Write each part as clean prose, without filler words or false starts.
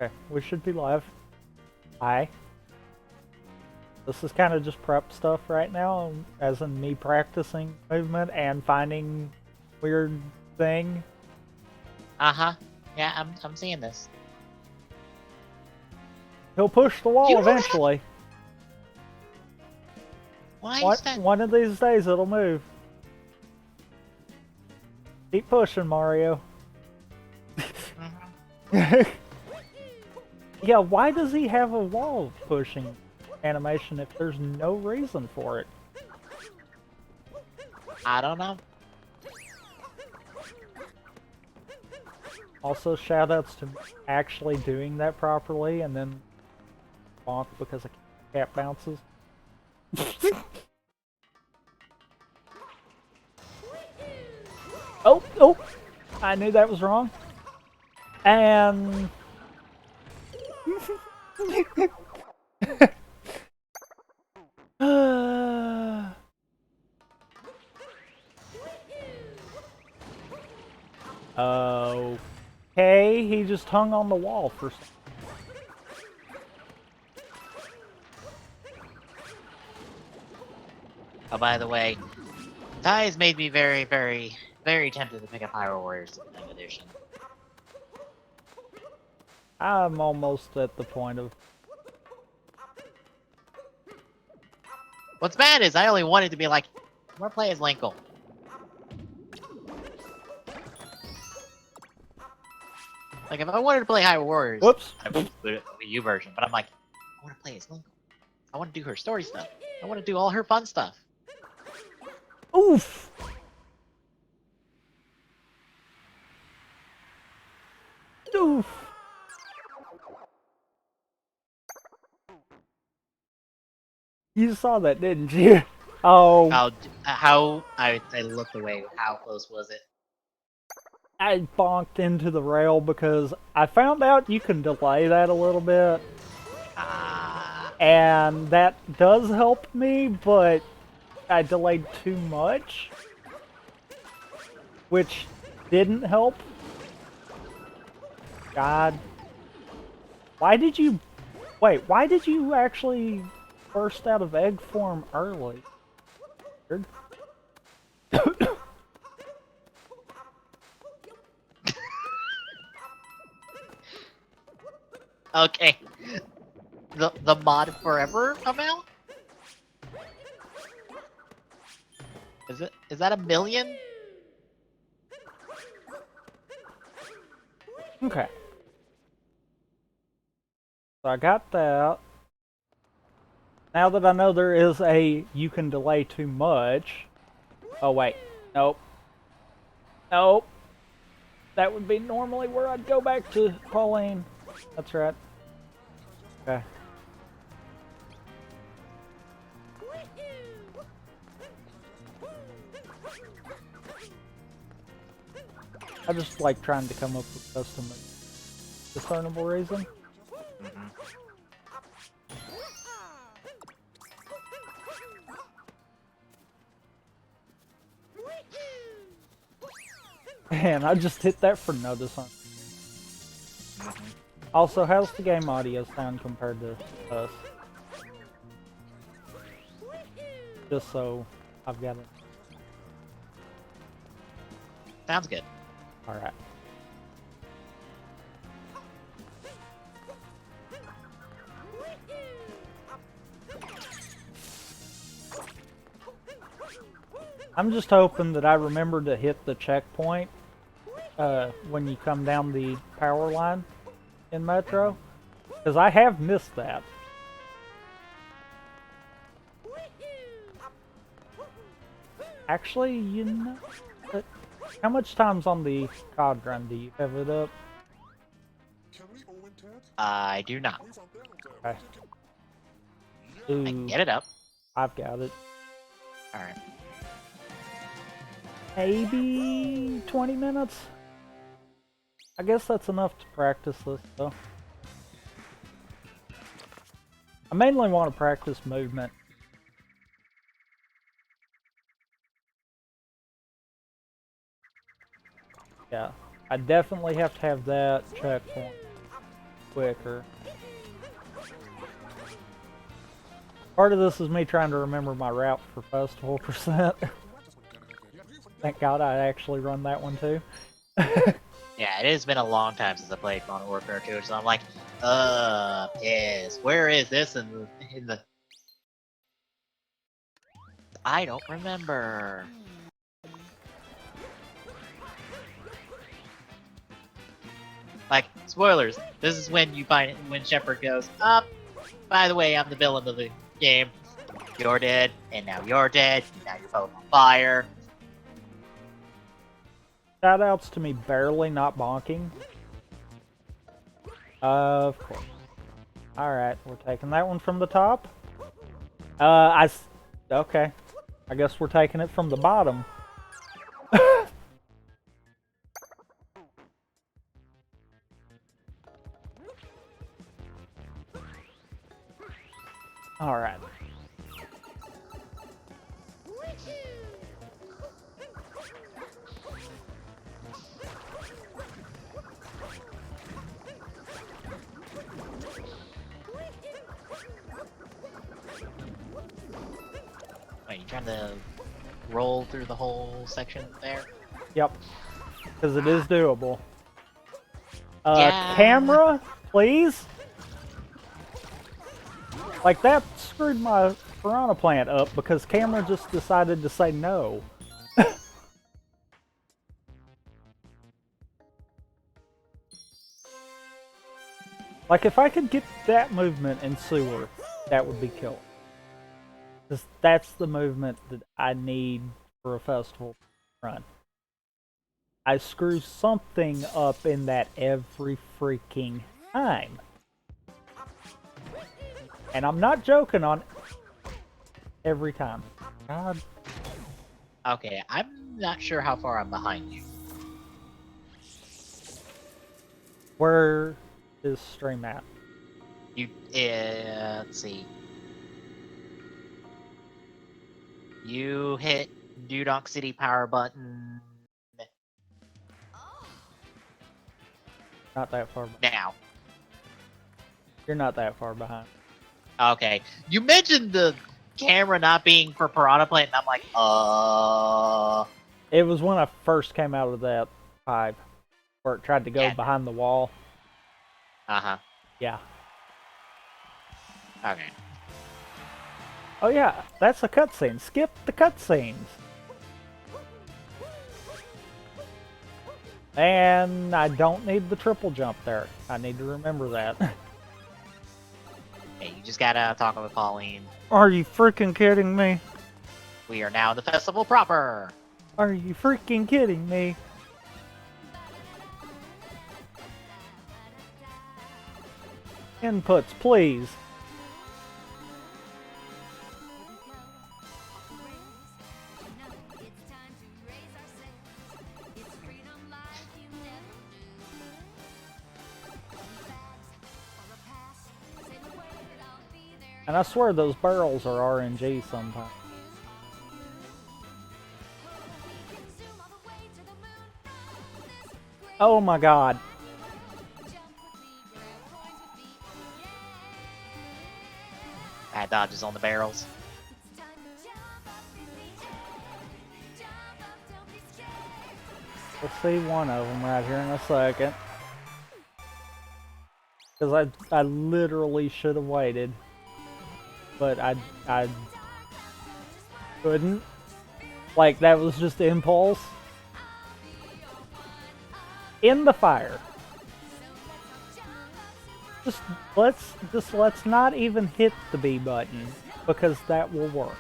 Okay, we should be live. Hi. This is kind of just prep stuff right now, as in me practicing movement and finding weird thing. Uh-huh. Yeah, I'm seeing this. He'll push the wall You don't have- eventually. Why What? is that? One of these days it'll move. Keep pushing, Mario. Mhm. Yeah, why does he have a wall pushing animation if there's no reason for it? I don't know. Also, shoutouts to actually doing that properly and then bonk because a cat bounces. Oh! I knew that was wrong. And... Okay, he just hung on the wall for some... Oh, by the way, Ty has made me very, very, very tempted to pick up Hyrule Warriors Definitive Edition. I'm almost at the point of... What's bad is I only wanted to be like, I want to play as Linkle. Like, if I wanted to play Hyrule Warriors, Whoops. I would do the Wii U version, but I'm like, I want to play as Linkle. I want to do her story stuff. I want to do all her fun stuff. Oof! Oof! You saw that, didn't you? Oh, How I looked away. How close was it? I bonked into the rail because I found out you can delay that a little bit. Ah. And that does help me, but I delayed too much. Which didn't help. God. Why did you... Wait, why did you actually burst out of egg form early? Weird. Okay. The mod forever amount? Is that 1,000,000? Okay. So I got that. Now that I know there is a you can delay too much. Oh wait. Nope. Nope. That would be normally where I'd go back to Pauline. That's right. Okay. I just like trying to come up with custom discernible reason. Man, I just hit that for no discern. Also, how's the game audio sound compared to us? Just so I've got it. Sounds good. Alright. I'm just hoping that I remember to hit the checkpoint when you come down the power line in Metro, because I have missed that. Actually, you know, how much time's on the COD run? Do you have it up? I do not. Okay. I can get it up. I've got it. Alright. Maybe 20 minutes? I guess that's enough to practice this, though. I mainly want to practice movement. Yeah, I definitely have to have that checkpoint. quicker. Part of this is me trying to remember my route for festival percent. Thank God I actually run that one too. Yeah, it has been a long time since I played Modern Warfare 2, so I'm like, piss. Where is this in the... I don't remember. Like, spoilers, this is when you find it, when Shepard goes, up. By the way, I'm the villain of the game. You're dead, and now you're dead, and now you're both on fire. Shoutouts to me barely not bonking. Of course. Alright, we're taking that one from the top. Okay. I guess we're taking it from the bottom. Alright. Wait, you trying to roll through the whole section there? Yep. Because it is doable. Yeah. Camera, please? Like, that screwed my piranha plant up because camera just decided to say no. Like, if I could get that movement in sewer, that would be killer. Because that's the movement that I need for a festival run. I screw something up in that every freaking time. And I'm not joking on every time. God. Okay, I'm not sure how far I'm behind you. Where is stream at? You, let's see. You hit Dudonk City power button Not that far behind. now. You're not that far behind. Okay. You mentioned the camera not being for Piranha Plant, and I'm like, It was when I first came out of that pipe, where it tried to go Yeah. behind the wall. Uh-huh. Yeah. Okay. Oh yeah, that's a cutscene. Skip the cutscenes. And I don't need the triple jump there. I need to remember that. Hey, you just gotta talk with Pauline. Are you freaking kidding me? We are now in the festival proper. Are you freaking kidding me? Inputs, please. And I swear those barrels are RNG sometimes. Oh my god. Bad dodges on the barrels. We'll see one of them right here in a second. Because I literally should have waited. But I couldn't. Like, that was just impulse. In the fire. Let's not even hit the B button, because that will work.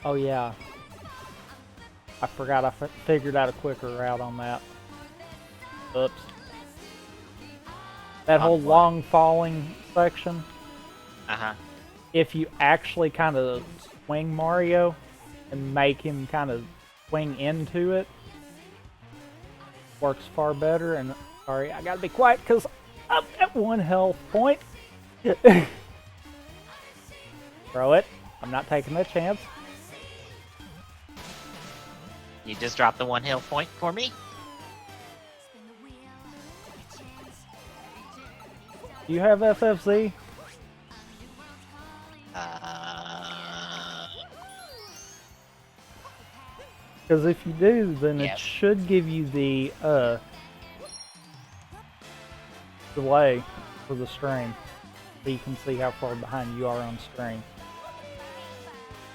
Oh yeah. I forgot I figured out a quicker route on that. Oops. That whole long falling section. Uh-huh. If you actually kind of swing Mario and make him kind of swing into it, works far better. And sorry, I gotta be quiet because I'm at 1 health point. Throw it. I'm not taking that chance. You just dropped the 1 health point for me. Do you have FFZ? Because if you do, then Yep. it should give you the delay for the stream, so you can see how far behind you are on stream.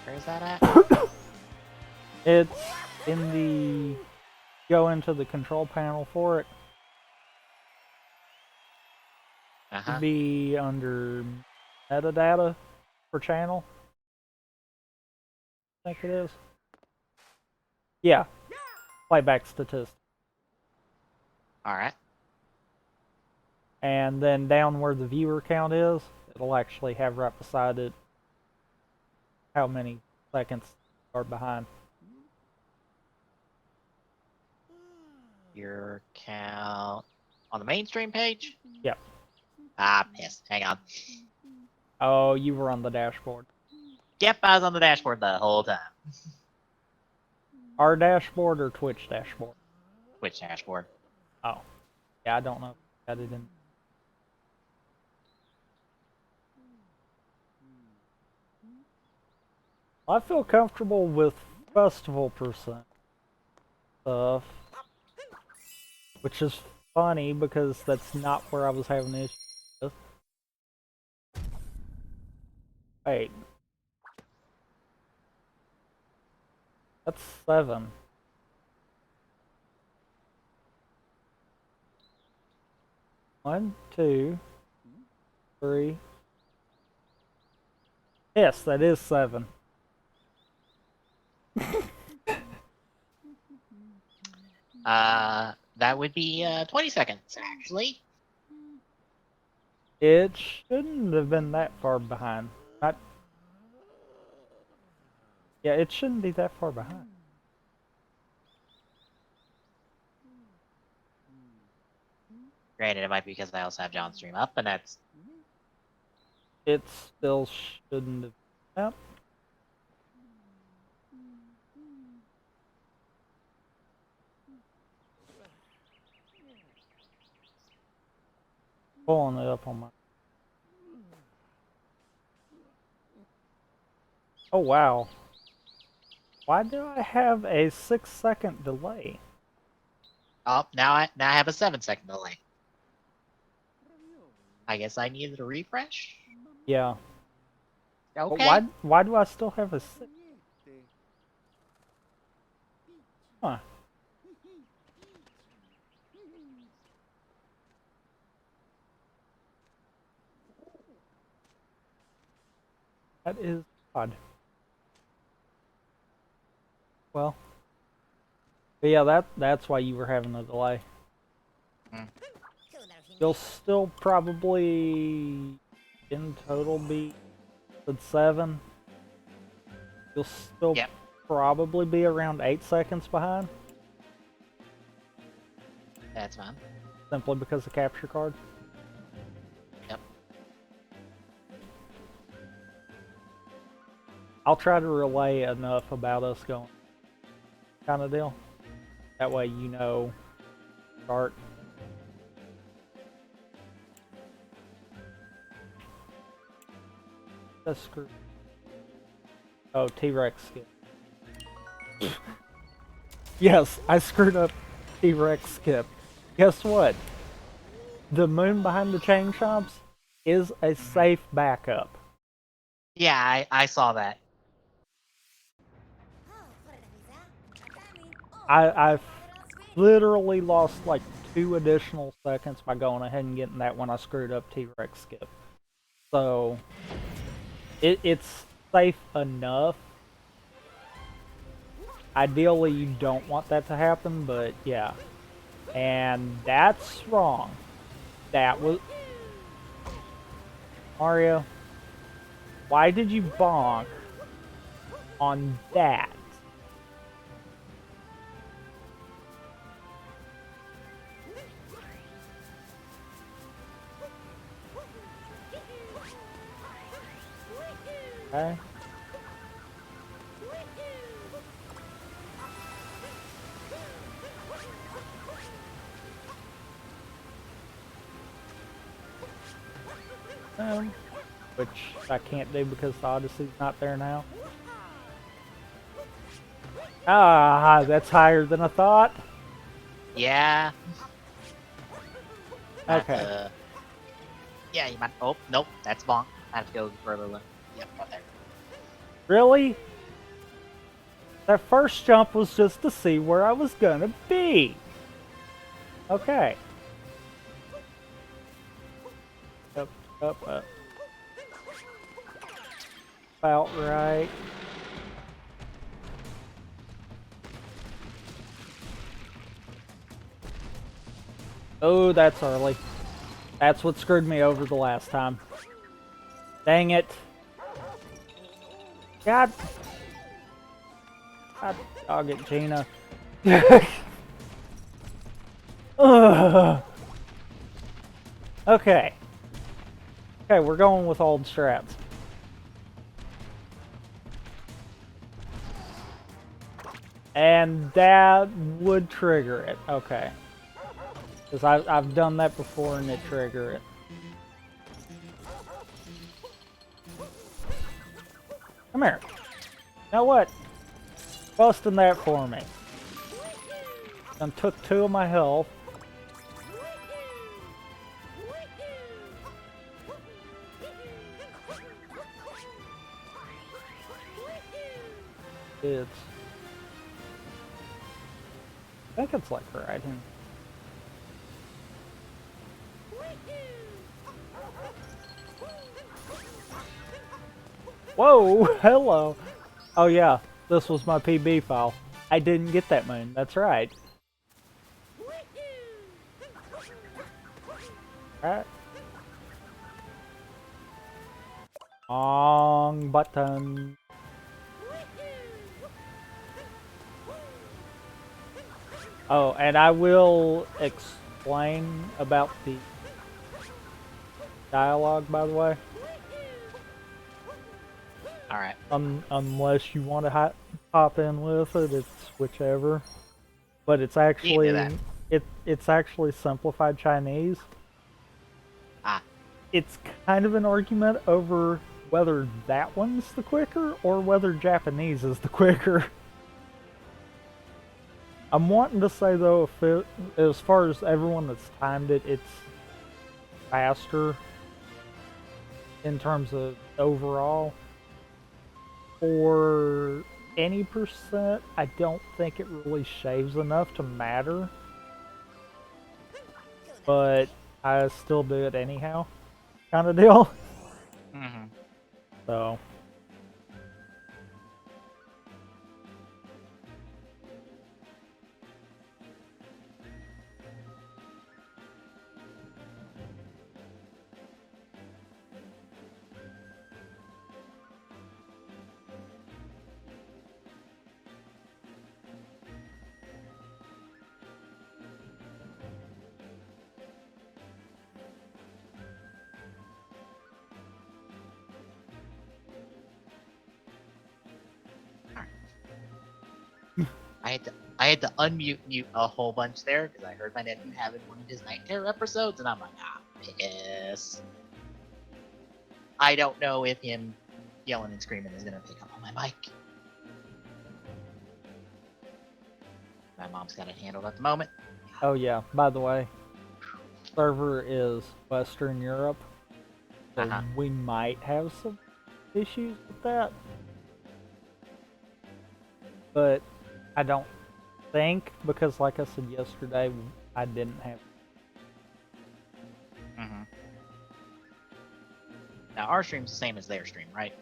Where's that at? It's in the... Go into the control panel for it. It'd be under metadata for channel. I think it is. Yeah. Playback statistics. Alright. And then down where the viewer count is, it'll actually have right beside it how many seconds are behind. Your count on the mainstream page? Yep. Ah, piss. Hang on. Oh, you were on the dashboard. Yep, I was on the dashboard the whole time. Our dashboard or Twitch dashboard? Which dashboard? Oh. Yeah, I don't know. I didn't. I feel comfortable with festival percent stuff. Which is funny because that's not where I was having issues with. Wait. That's 7. One, 2, 3. Yes, that is 7. That would be 20 seconds, actually. It shouldn't have been that far behind. Yeah, it shouldn't be that far behind. Granted, it might be because I also have John's stream up, and that's... It still shouldn't have. Yep. Pulling it up on my... Oh wow. Why do I have a 6-second delay? Oh, now I have a 7-second delay. I guess I needed a refresh? Yeah. Okay. But why do I still have a 6? Huh. That is odd. Well. But yeah, that's why you were having a delay. You'll still probably in total be at 7. You'll still probably be around 8 seconds behind. That's fine. Simply because of capture card. Yep. I'll try to relay enough about us going kind of deal. That way you know start. That's screw. Oh, T-Rex skip. Yes, I screwed up T-Rex skip. Guess what? The moon behind the chain shops is a safe backup. Yeah, I saw that. I've literally lost like 2 additional seconds by going ahead and getting that when I screwed up T-Rex skip. So it's safe enough. Ideally, you don't want that to happen, but yeah. And that's wrong. That was... Mario, why did you bonk on that? Okay. which I can't do because the Odyssey's not there now. Ah, that's higher than I thought. Yeah. Okay. Yeah, you might. Oh, nope, that's bonk. I have to go further left. Yep, right there. Really? That first jump was just to see where I was gonna be. Okay. Up, up. About right. Oh, that's early. That's what screwed me over the last time. Dang it. God. God dog it, Gina. Ugh. Okay. Okay, we're going with old strats. And that would trigger it. Okay. Because I've done that before and it triggered it. Come here. Now what? Busting that for me. And took 2 of my health. It's... I think it's like right here. Whoa! Hello! Oh yeah, this was my PB file. I didn't get that moon, that's right. Right. Wrong button. Oh, and I will explain about the dialogue, by the way. Alright. Unless you want to hop in with it, it's whichever. But it's actually it's actually simplified Chinese. Ah. It's kind of an argument over whether that one's the quicker or whether Japanese is the quicker. I'm wanting to say though, if it, as far as everyone that's timed it, it's faster in terms of overall. For any percent, I don't think it really shaves enough to matter. But I still do it anyhow, kind of deal. Mm-hmm. So. I had to unmute mute a whole bunch there because I heard my nephew having one of his Night Terror episodes, and I'm like, ah, piss. I don't know if him yelling and screaming is gonna pick up on my mic. My mom's got it handled at the moment. Oh yeah, by the way, server is Western Europe, so we might have some issues with that. But I don't think, because like I said yesterday, I didn't have. Mm-hmm. Now our stream's the same as their stream, right?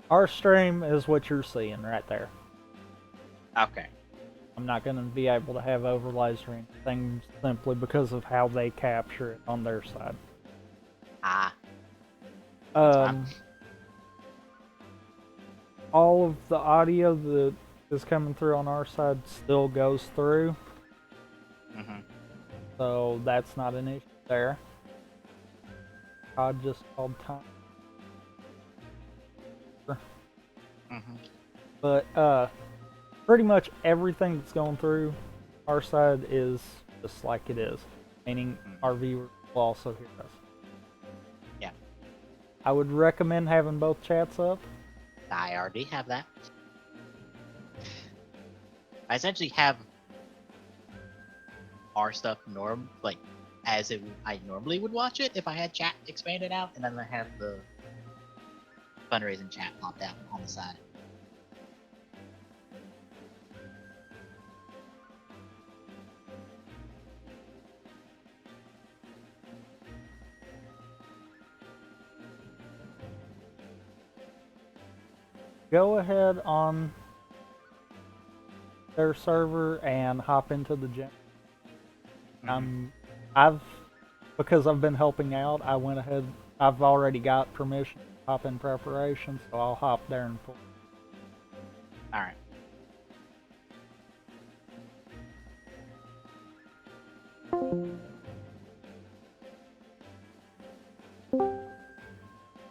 Our stream is what you're seeing right there. Okay. I'm not going to be able to have overlays or anything simply because of how they capture it on their side. Ah. All of the audio that is coming through on our side still goes through. Mm-hmm. So that's not an issue there. I just called time. Mm-hmm. But pretty much everything that's going through our side is just like it is, meaning our viewers will also hear us. I would recommend having both chats up. I already have that. I essentially have our stuff as I normally would watch it if I had chat expanded out, and then I have the fundraising chat popped out on the side. Go ahead on their server and hop into the gym. Because I've been helping out, I went ahead. I've already got permission to hop in preparation, so I'll hop there and pull. All right.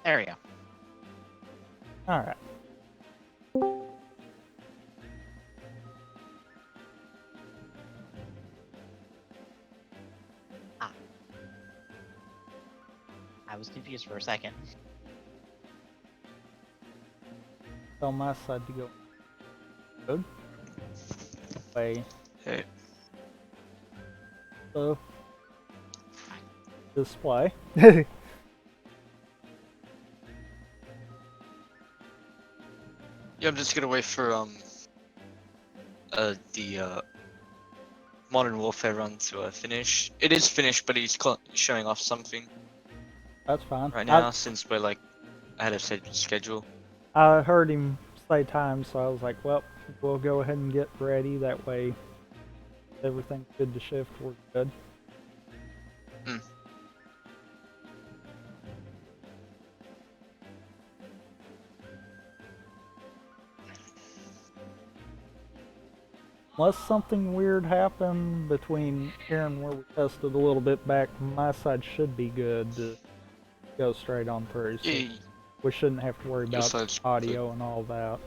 There we go. All right. I was confused for a second. Tell my side to go. Good. Way. Hey. So. Display. Yeah, I'm just gonna wait for the Modern Warfare run to finish. It is finished, but he's showing off something That's fine. right now since we're like ahead of schedule. I heard him say time, so I was like, well, we'll go ahead and get ready. That way, everything's good to shift. We're good. Unless something weird happened between here and where we tested a little bit back, my side should be good to go straight on through. So Yeah, we shouldn't have to worry your about side's audio good. and all that.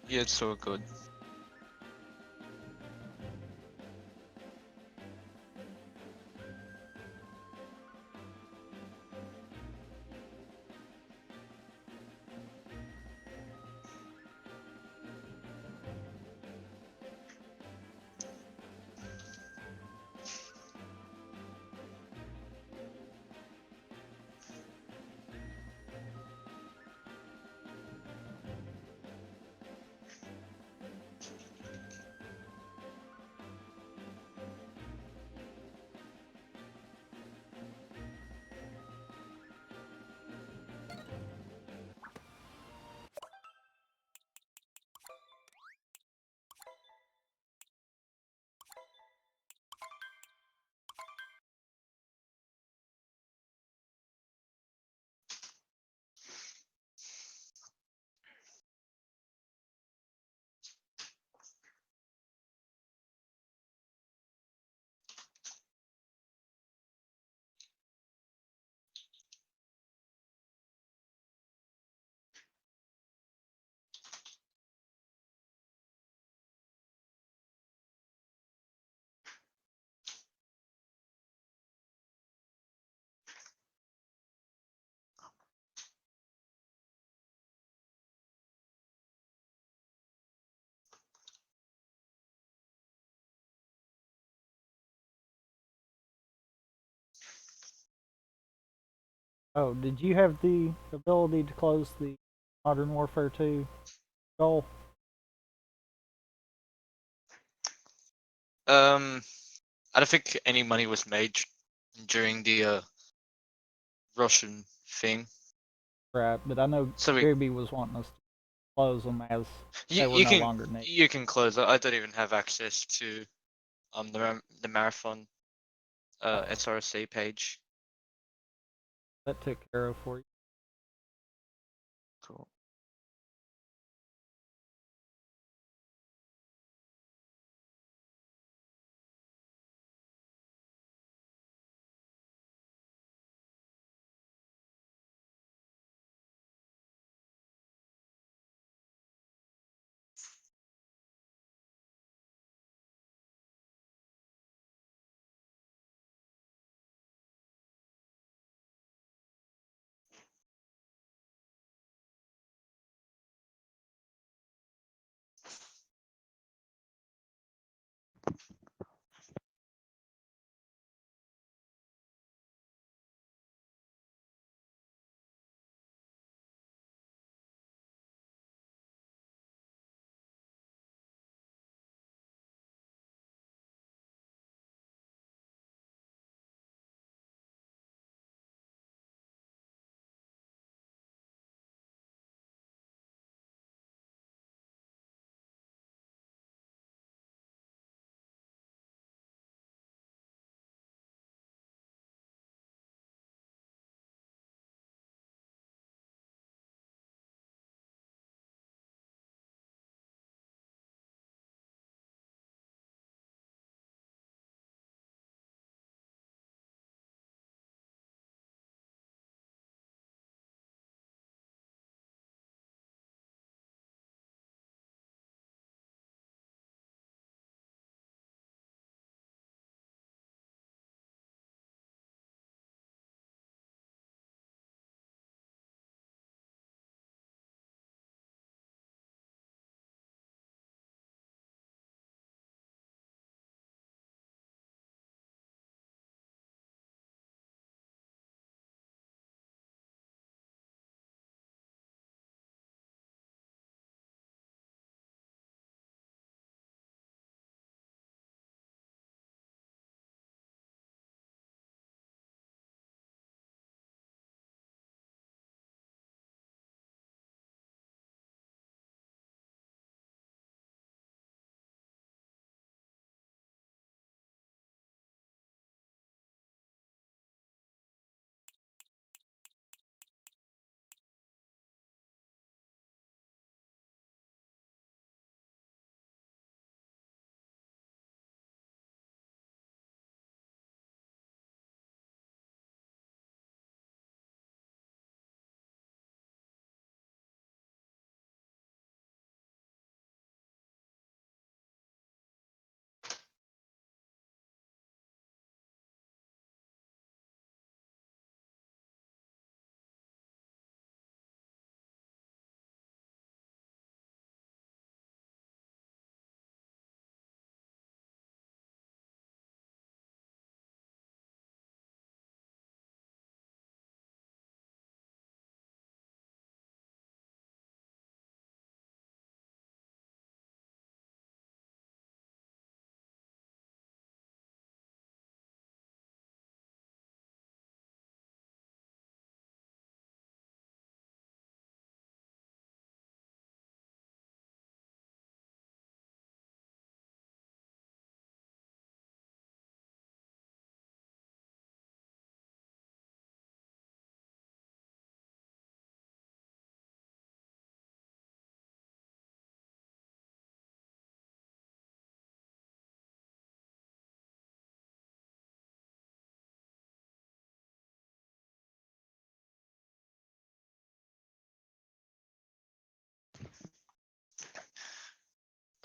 Yeah, it's so good. Oh, did you have the ability to close the Modern Warfare 2 goal? I don't think any money was made during the Russian thing. Right, but I know So Ruby was wanting us to close them as they were you no can longer needed. you can close it. I don't even have access to the marathon SRC page. That took care of for you. Cool.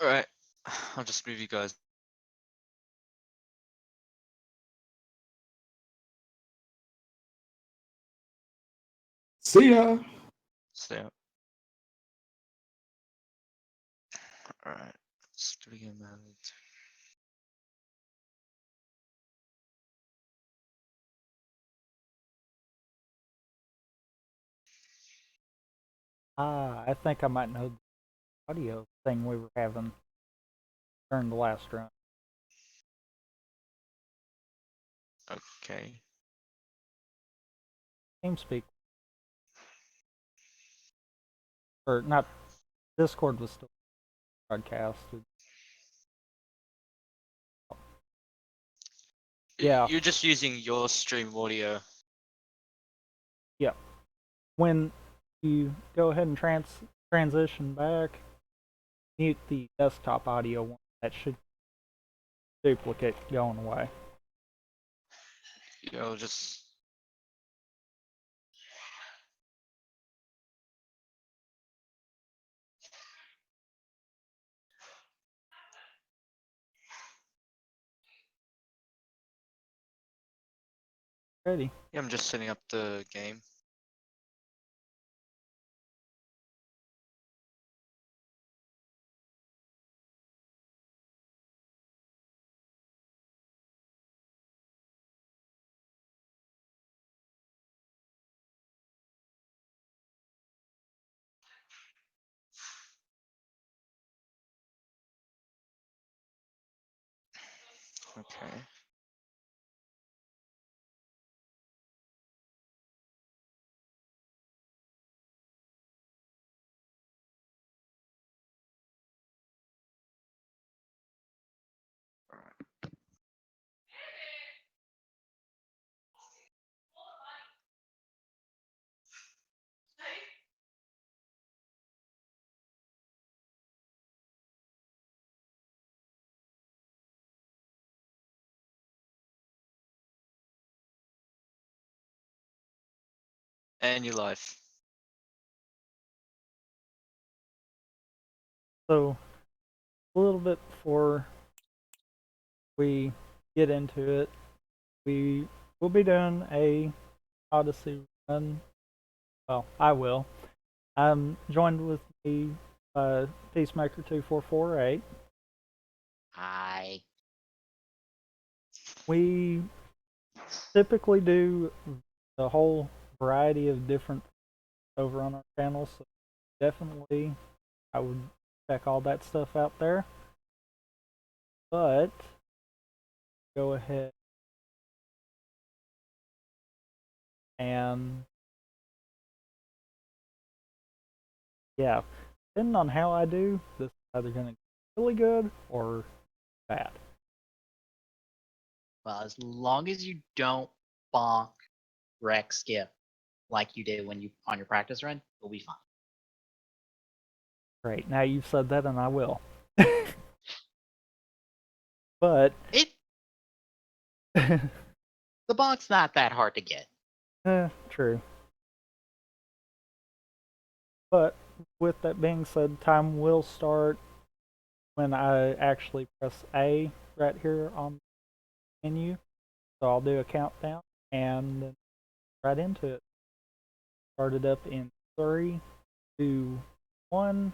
Alright, I'll just move you guys. See ya. So, alright, studio mode. Ah, I think I might know the audio thing we were having during the last run. Okay. TeamSpeak, or not, Discord was still broadcasted. Yeah. You're just using your stream audio. Yeah. When you go ahead and transition back, mute the desktop audio one. That should duplicate going away. You'll just. Ready? Yeah, I'm just setting up the game. Okay. And you live. So, a little bit before we get into it, we will be doing a Odyssey run. Well, I will. I'm joined with me by Peacemaker 2448. Hi. We typically do a whole variety of different over on our channel, so definitely I would check all that stuff out there. But go ahead and yeah, depending on how I do, this is either gonna be really good or bad. Well, as long as you don't bonk, wreck, skip like you did when you on your practice run, you'll be fine. Great. Now you've said that, and I will. But It the bonk's not that hard to get. true. But with that being said, time will start when I actually press A right here on the menu. So I'll do a countdown and then right into it. Start it up in 3, 2, 1,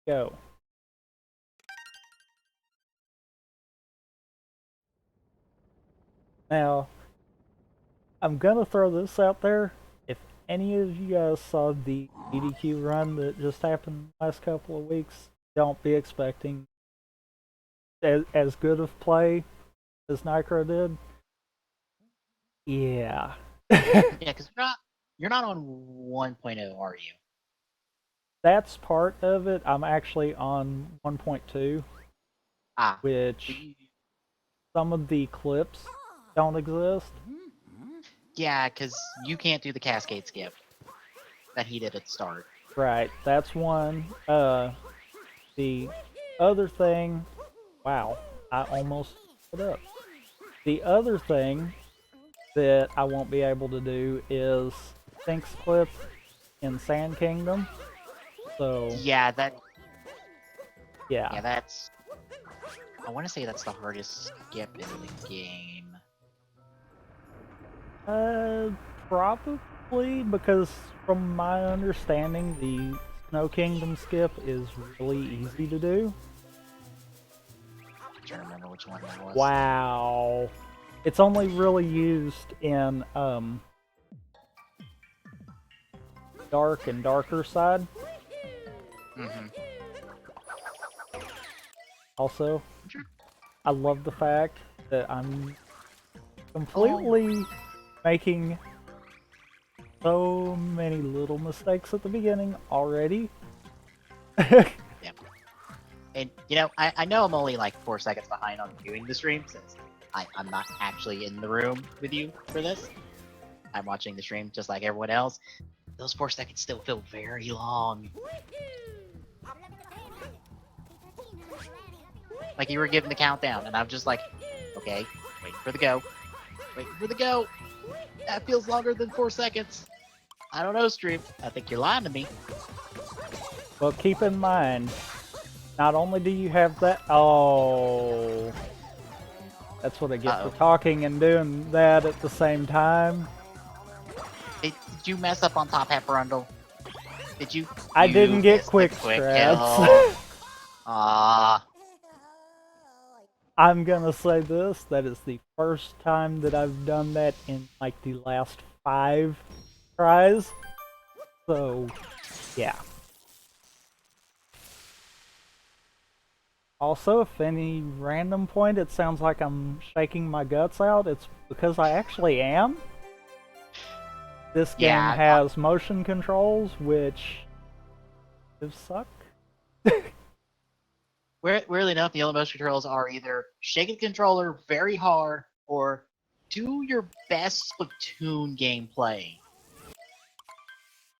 go. Now, I'm gonna throw this out there. If any of you guys saw the EDQ run that just happened last couple of weeks, don't be expecting as good of play as Nitro did. Yeah. Yeah, because you're not on 1.0, are you? That's part of it. I'm actually on 1.2, Ah, which some of the clips don't exist. yeah, because you can't do the cascade skip that he did at the start. Right, that's one. The other thing, wow, I almost put up. The other thing that I won't be able to do is Sphinx Clip in Sand Kingdom. So, Yeah, yeah. that's. I want to say that's the hardest skip in the game. Probably because from my understanding, the Snow Kingdom skip is really easy to do. I'm trying to remember which one that was. Wow. It's only really used in Dark and Darker side. Mm-hmm. Also, I love the fact that I'm completely making so many little mistakes at the beginning already. Yep. And you know, I know I'm only like 4 seconds behind on viewing the stream since I'm not actually in the room with you for this. I'm watching the stream just like everyone else. Those 4 seconds still feel very long. Like you were giving the countdown, and I'm just like, okay, wait for the go. Wait for the go. That feels longer than 4 seconds. I don't know, stream. I think you're lying to me. Well, keep in mind, not only do you have that. Oh. That's what I get for talking and doing that at the same time. Did you mess up on Top Hat Brundle? Did you? I didn't get quick strats. I'm gonna say this, that is the first time that I've done that in like the last 5 tries. So, yeah. Also, if any random point it sounds like I'm shaking my guts out, it's because I actually am. This game Yeah, has motion controls, which suck. Weirdly enough, the only motion controls are either shake the controller very hard or do your best Splatoon gameplay.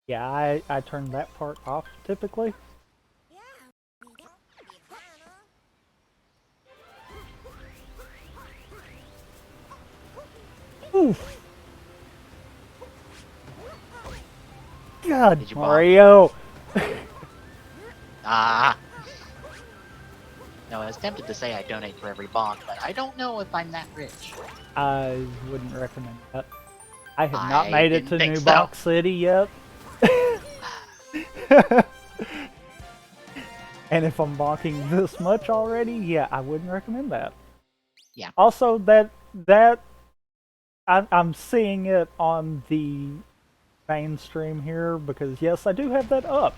Yeah, I turn that part off typically. Oof! God, Did you bonk? Mario! Ah. No, I was tempted to say I donate for every bonk, but I don't know if I'm that rich. I wouldn't recommend that. I have not I made it didn't to think New so. Box City yet. And if I'm bonking this much already, yeah, I wouldn't recommend that. Yeah. Also, I'm seeing it on the mainstream here because yes, I do have that up.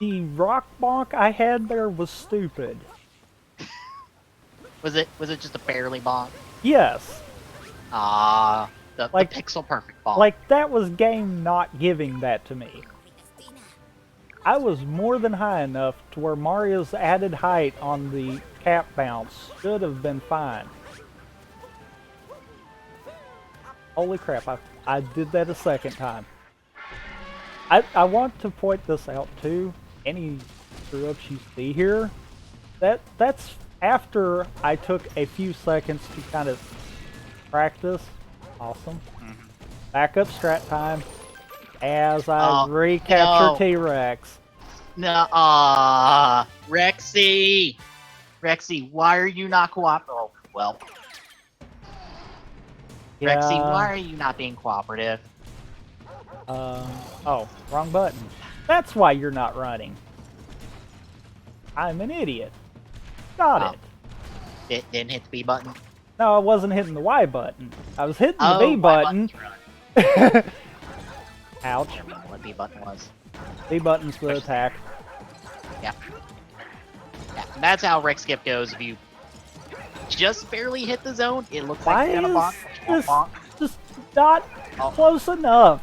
The rock bonk I had there was stupid. Was it just a barely bonk? Yes, Ah, the Like- pixel perfect bonk. like that was game not giving that to me. I was more than high enough to where Mario's added height on the cap bounce should have been fine. Holy crap, I did that a second time. I want to point this out too. Any screw-ups you see here, that's after I took a few seconds to kind of practice. Awesome. Backup strat time as I Oh, recapture no. T-Rex. No, Rexy! Rexy, why are you not cooperative? Oh, well. Rexy, why are you not being cooperative? Oh, wrong button. That's why you're not running. I'm an idiot. Got Oh. it. Didn't hit the B button? No, I wasn't hitting the Y button. I was hitting the Oh, B Y button. button's run. Ouch. I don't know what B button was. B button's the attack. Yeah. Yeah, and that's how Rex Skip goes. If you just barely hit the zone, it looks Why like you're gonna bonk. is but you won't this bonk. just not Oh. close enough?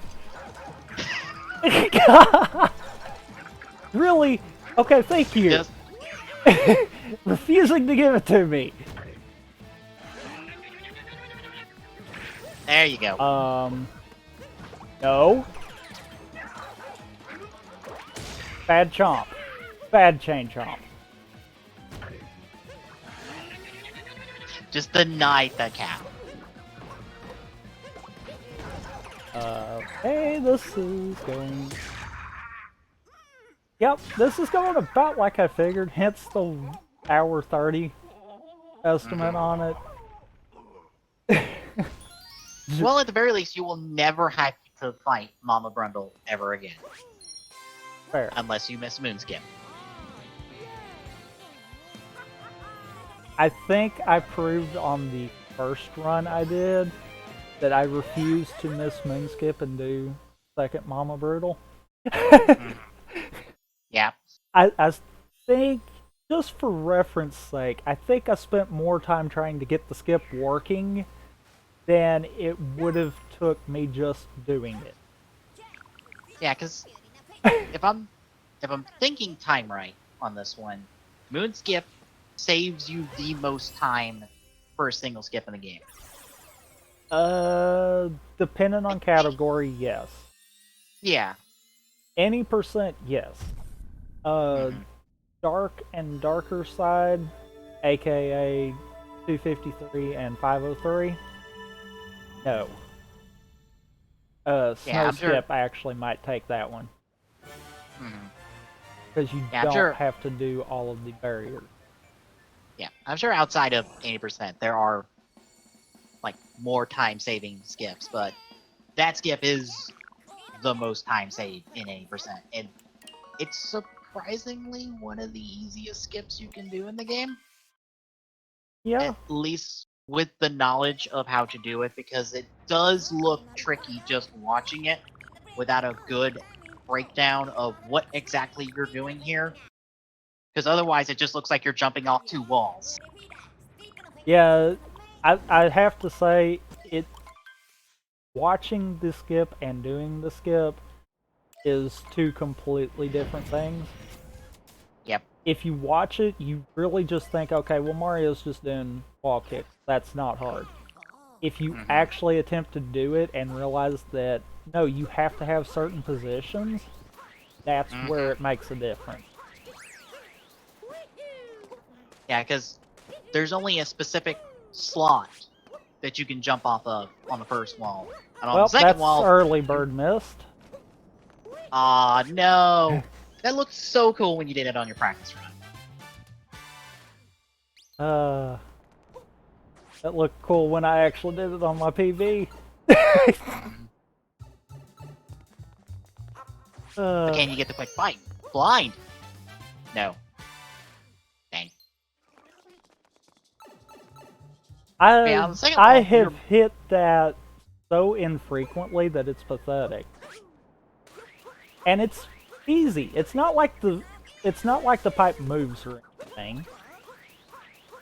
Really? Okay, thank you. Just Refusing to give it to me. there you go. No. Bad chomp. Bad chain chomp. Just deny the cap. Okay, this is going... Yep, this is going about like I figured, hence the hour 30 estimate on it. Well, at the very least, you will never have to fight Mama Brundle ever again. Fair. Unless you miss Moonskip. I think I proved on the first run I did that I refused to miss Moonskip and do second Mama Brutal. Yeah. I think, just for reference sake, I think I spent more time trying to get the skip working than it would have took me just doing it. Yeah, because if I'm thinking time right on this one, Moonskip saves you the most time for a single skip in the game. Depending on category, yes. Yeah. Any percent, yes. Dark and darker side, aka 253 and 503, no. Snow Yeah, I'm sure- skip actually might take that one. Mhm. Because you Yeah, I'm don't sure- have to do all of the barriers. Yeah, I'm sure outside of 80%, there are like more time-saving skips, but that skip is the most time saved in 80%, and it's surprisingly one of the easiest skips you can do in the game. Yeah, At least with the knowledge of how to do it, because it does look tricky just watching it without a good breakdown of what exactly you're doing here. Because otherwise, it just looks like you're jumping off 2 walls. Yeah, I have to say, watching the skip and doing the skip is 2 completely different things. Yep. If you watch it, you really just think, okay, well, Mario's just doing wall kicks. That's not hard. If you actually attempt to do it and realize that, no, you have to have certain positions, that's where it makes a difference. Yeah, because there's only a specific slot that you can jump off of on the first wall. And on Well, the second that's wall... early bird missed. Aw, no! That looked so cool when you did it on your practice run. That looked cool when I actually did it on my PB. But can you get the quick fight? Blind! No. Dang. Yeah, on the second I wall, have hit that so infrequently that it's pathetic. And it's easy. It's not like the pipe moves or anything.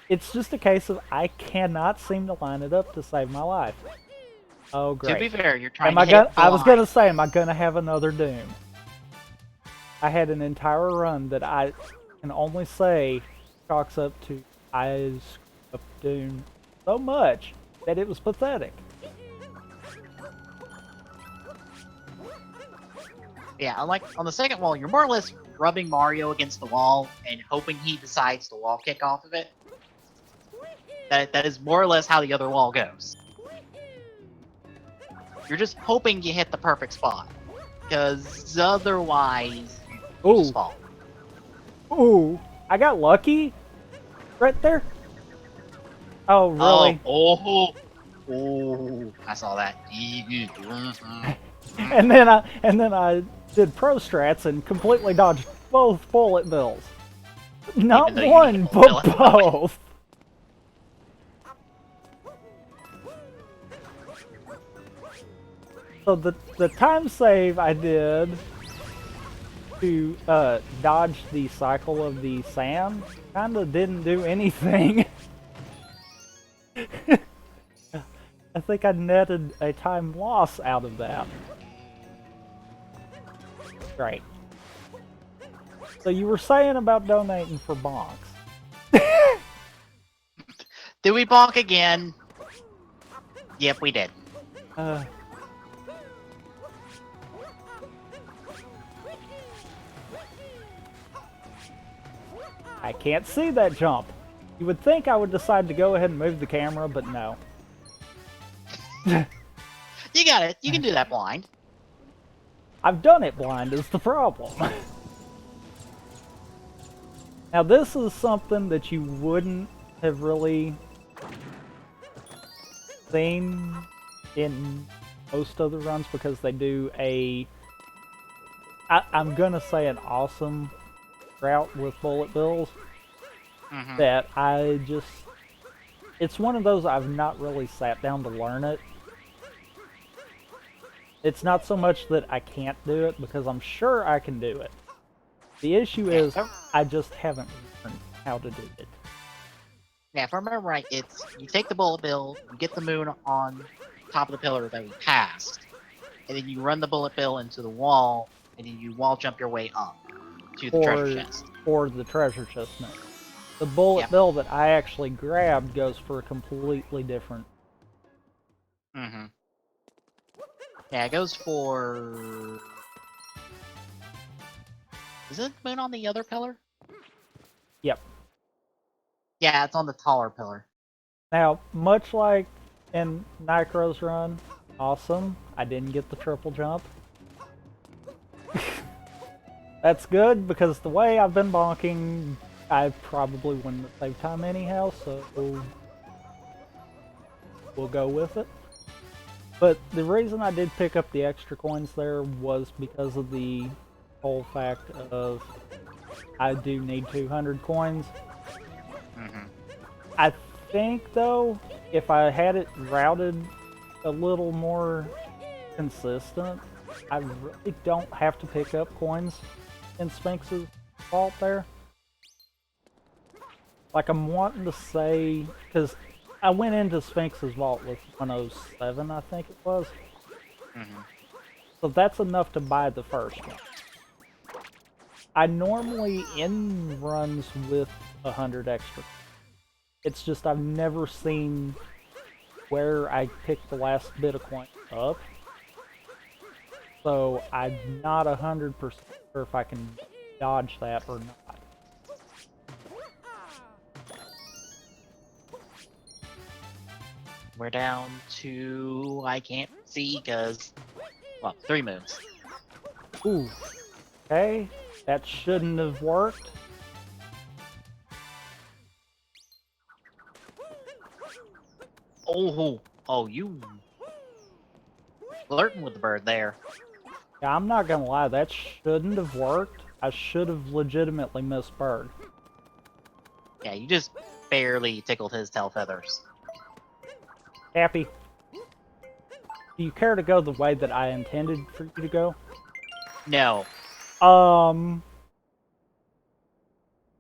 It's just a case of I cannot seem to line it up to save my life. Oh great. To be fair, you're trying to hit blind. I was gonna say, am I gonna have another Doom? I had an entire run that I can only say chalks up to I screwed up Doom so much that it was pathetic. Yeah, unlike on the second wall, you're more or less rubbing Mario against the wall and hoping he decides to wall kick off of it. That is more or less how the other wall goes. You're just hoping you hit the perfect spot, because otherwise you just fall. Ooh, I got lucky right there. Oh really? Oh, I saw that. And then I did pro strats and completely dodged both bullet bills. Not one, but both. So the time save I did to dodge the cycle of the sand kinda didn't do anything. I think I netted a time loss out of that. Great. So you were saying about donating for bonks. Did we bonk again? Yep, we did. I can't see that jump. You would think I would decide to go ahead and move the camera, but no. You got it. You can do that blind. I've done it blind is the problem. Now this is something that you wouldn't have really seen in most other runs because they do I'm gonna say an awesome route with bullet bills that it's one of those I've not really sat down to learn it. It's not so much that I can't do it because I'm sure I can do it. The issue is I just haven't learned how to do it. Yeah, if I remember right, it's you take the bullet bill, you get the moon on top of the pillar that we passed, and then you run the bullet bill into the wall, and then you wall jump your way up to the treasure chest. Or the treasure chest next. The bullet bill that I actually grabbed goes for a completely different. Yeah, it goes for... Is it the moon on the other pillar? Yep. Yeah, it's on the taller pillar. Now, much like in Nicro's run, awesome, I didn't get the triple jump. That's good, because the way I've been bonking, I probably wouldn't save time anyhow, so we'll go with it. But the reason I did pick up the extra coins there was because of the whole fact of I do need 200 coins. I think, though, if I had it routed a little more consistent, I really don't have to pick up coins in Sphinx's vault there. Like, I'm wanting to say, because I went into Sphinx's Vault with 107, I think it was. Mm-hmm. So that's enough to buy the first one. I normally end runs with 100 extra. It's just I've never seen where I picked the last bit of coin up. So I'm not 100% sure if I can dodge that or not. We're down to, I can't see because, well, 3 moons. Ooh. Okay. That shouldn't have worked. Oh, you flirting with the bird there. Yeah, I'm not gonna lie, that shouldn't have worked. I should have legitimately missed bird. Yeah, you just barely tickled his tail feathers. Happy. Do you care to go the way that I intended for you to go? No,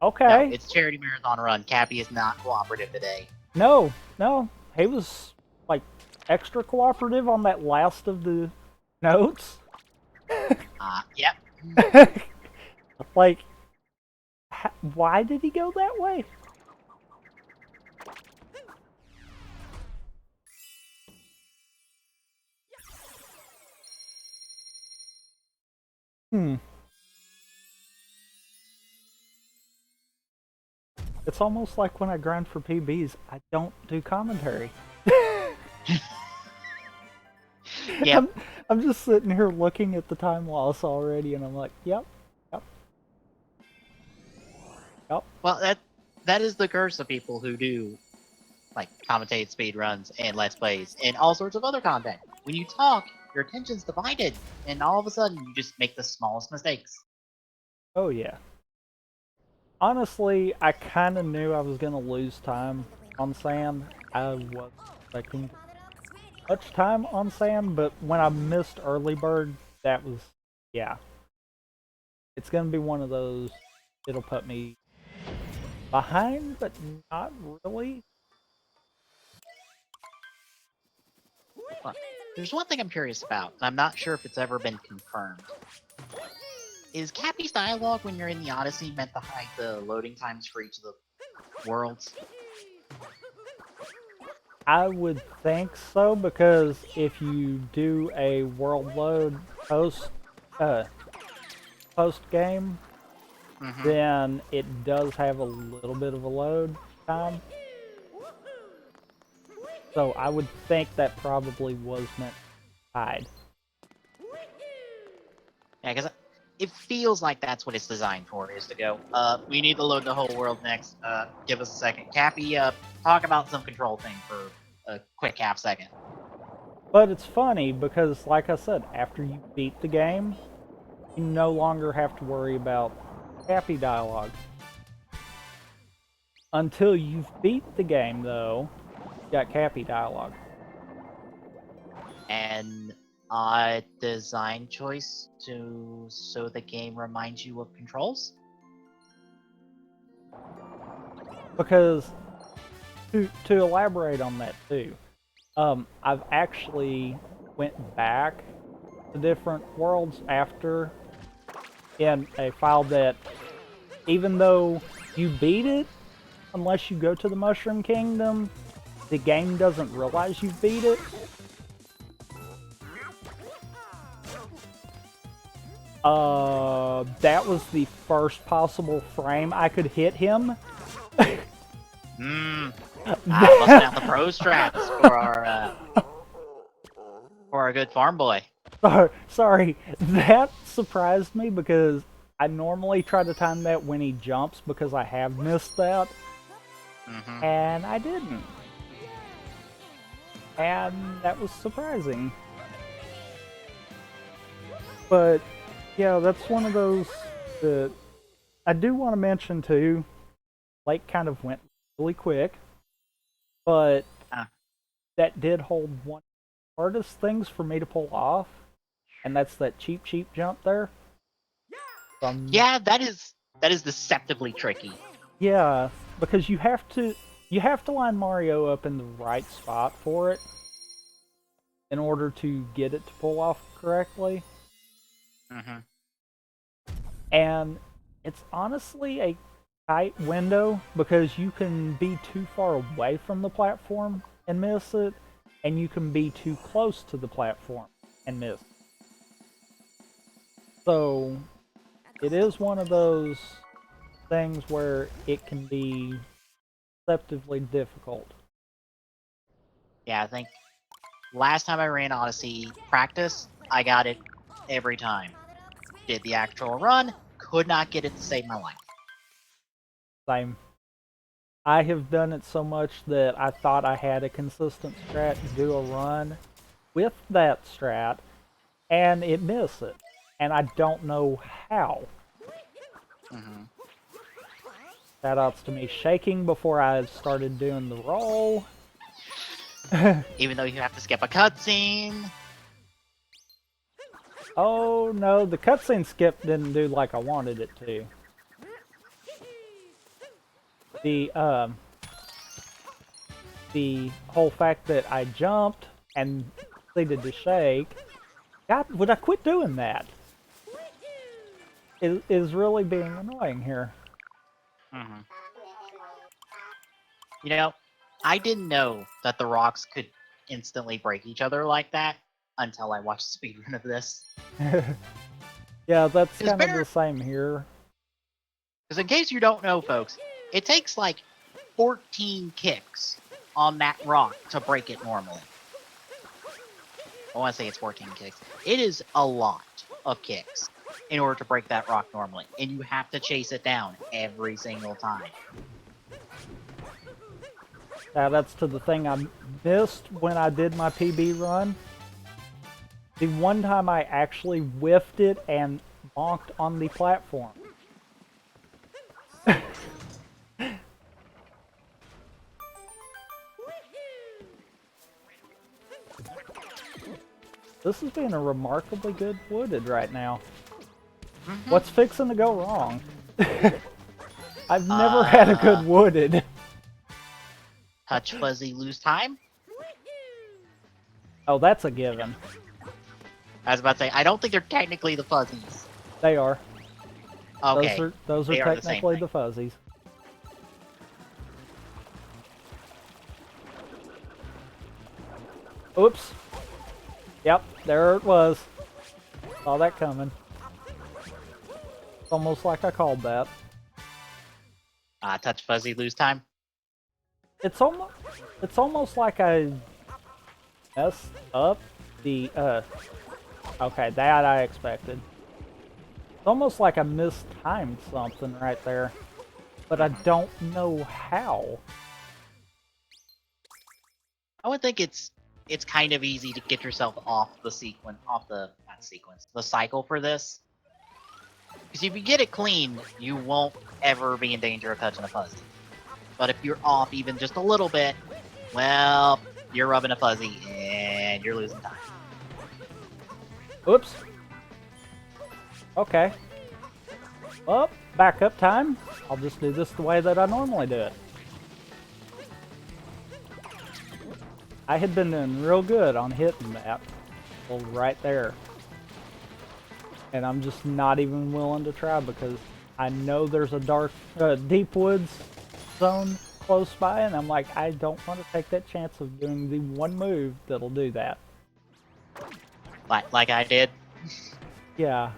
Okay. no, it's charity marathon run. Cappy is not cooperative today. No, he was like extra cooperative on that last of the notes. Yep. Like, why did he go that way? It's almost like when I grind for PBs, I don't do commentary. Yep. I'm just sitting here looking at the time loss already, and I'm like, yep. Well, that is the curse of people who do like commentate speed runs and let's plays and all sorts of other content. When you talk, your attention's divided, and all of a sudden you just make the smallest mistakes. Oh yeah. Honestly, I kind of knew I was gonna lose time on sand. I was expecting much time on sand, but when I missed early bird, that was, yeah. It's gonna be one of those. It'll put me behind, but not really. But there's one thing I'm curious about, and I'm not sure if it's ever been confirmed. Is Cappy's dialogue when you're in the Odyssey meant to hide the loading times for each of the worlds? I would think so, because if you do a world load post game, then it does have a little bit of a load time. So I would think that probably was meant to hide. Yeah, because it feels like that's what it's designed for, is to go, we need to load the whole world next, give us a second. Cappy, talk about some control thing for a quick half second. But it's funny because, like I said, after you beat the game, you no longer have to worry about Cappy dialogue. Until you've beat the game, though, you got Cappy dialogue. And design choice so the game reminds you of controls? Because, to elaborate on that too, I've actually went back to different worlds after in a file that, even though you beat it, unless you go to the Mushroom Kingdom, the game doesn't realize you beat it. That was the first possible frame I could hit him. Busting out the pro strats for our good farm boy. Sorry, that surprised me because I normally try to time that when he jumps because I have missed that. And I didn't. And that was surprising. But yeah, that's one of those that I do want to mention too. Lake kind of went really quick, but that did hold one of the hardest things for me to pull off, and that's that cheap jump there. Yeah, that is deceptively tricky. Yeah, because you have to line Mario up in the right spot for it in order to get it to pull off correctly. Mm-hmm. And it's honestly a tight window because you can be too far away from the platform and miss it, and you can be too close to the platform and miss it. So it is one of those things where it can be deceptively difficult. Yeah, I think last time I ran Odyssey practice, I got it every time. Did the actual run, could not get it to save my life. Same. I have done it so much that I thought I had a consistent strat to do a run with that strat, and it missed it. And I don't know how. Mm-hmm. Shoutouts to me shaking before I started doing the roll. Even though you have to skip a cutscene. Oh no, the cutscene skip didn't do like I wanted it to. The whole fact that I jumped and completed the shake, God, would I quit doing that? Is really being annoying here. Mm-hmm. You know, I didn't know that the rocks could instantly break each other like that until I watched a speedrun of this. Yeah, that's Is kind of better- the same here. Because in case you don't know, folks, it takes like 14 kicks on that rock to break it normally. I want to say it's 14 kicks. It is a lot of kicks in order to break that rock normally, and you have to chase it down every single time. That's to the thing I missed when I did my PB run. The one time I actually whiffed it and bonked on the platform. This is being a remarkably good wooded right now. Mm-hmm. What's fixing to go wrong? I've never had a good wooded. Touch fuzzy, lose time? Oh, that's a given. I was about to say, I don't think they're technically the fuzzies. They are. Okay. Those are they are the same technically thing. the fuzzies. Oops. Yep, there it was. Saw that coming. It's almost like I called that. Touch fuzzy, lose time? It's almost like I messed up the okay, that I expected. It's almost like I mistimed something right there, but I don't know how. I would think it's kind of easy to get yourself off the the cycle for this. Because if you get it clean, you won't ever be in danger of touching a fuzzy. But if you're off even just a little bit, well, you're rubbing a fuzzy and you're losing time. Oops. Okay. Well, backup time. I'll just do this the way that I normally do it. I had been doing real good on hitting that. Well, right there. And I'm just not even willing to try because I know there's a deep woods zone close by, and I'm like, I don't want to take that chance of doing the one move that'll do that. Like I did. Yeah.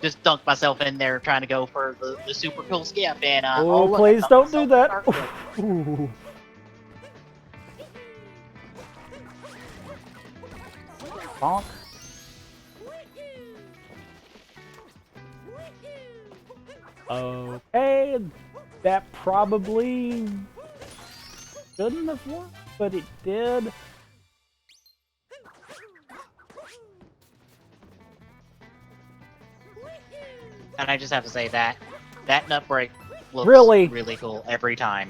Just dunked myself in there trying to go for the super cool skip, and Oh, look, please I don't dunked do that. myself in the Ooh. Bonk. Okay, that probably shouldn't have worked, but it did. And I just have to say that nut break looks really cool every time.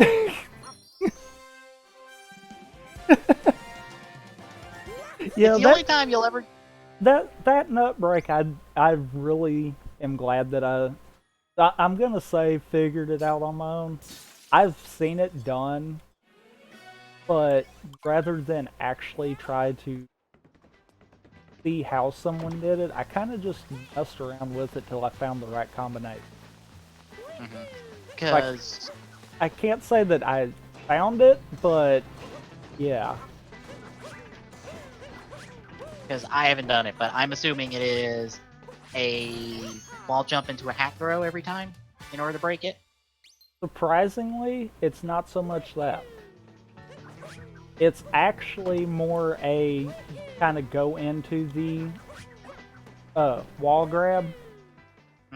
Yeah, it's the only time you'll ever. That nut break, I really am glad that I'm gonna say figured it out on my own. I've seen it done, but rather than actually try to see how someone did it, I kind of just messed around with it till I found the right combination. Because I can't say that I found it, but yeah. because I haven't done it, but I'm assuming it is a wall jump into a hat throw every time in order to break it. Surprisingly, it's not so much that. It's actually more a kind of go into the wall grab,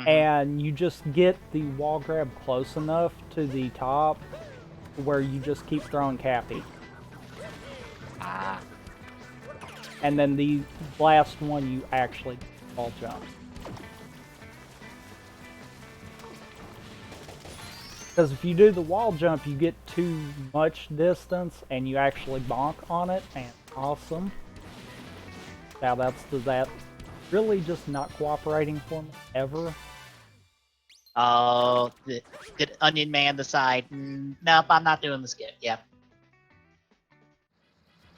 and you just get the wall grab close enough to the top where you just keep throwing Cappy. Ah. And then the last one you actually wall jump. Because if you do the wall jump, you get too much distance and you actually bonk on it, and awesome. Now that really just not cooperating for me ever. Oh, did Onion Man decide, nope, I'm not doing the skip. Yep.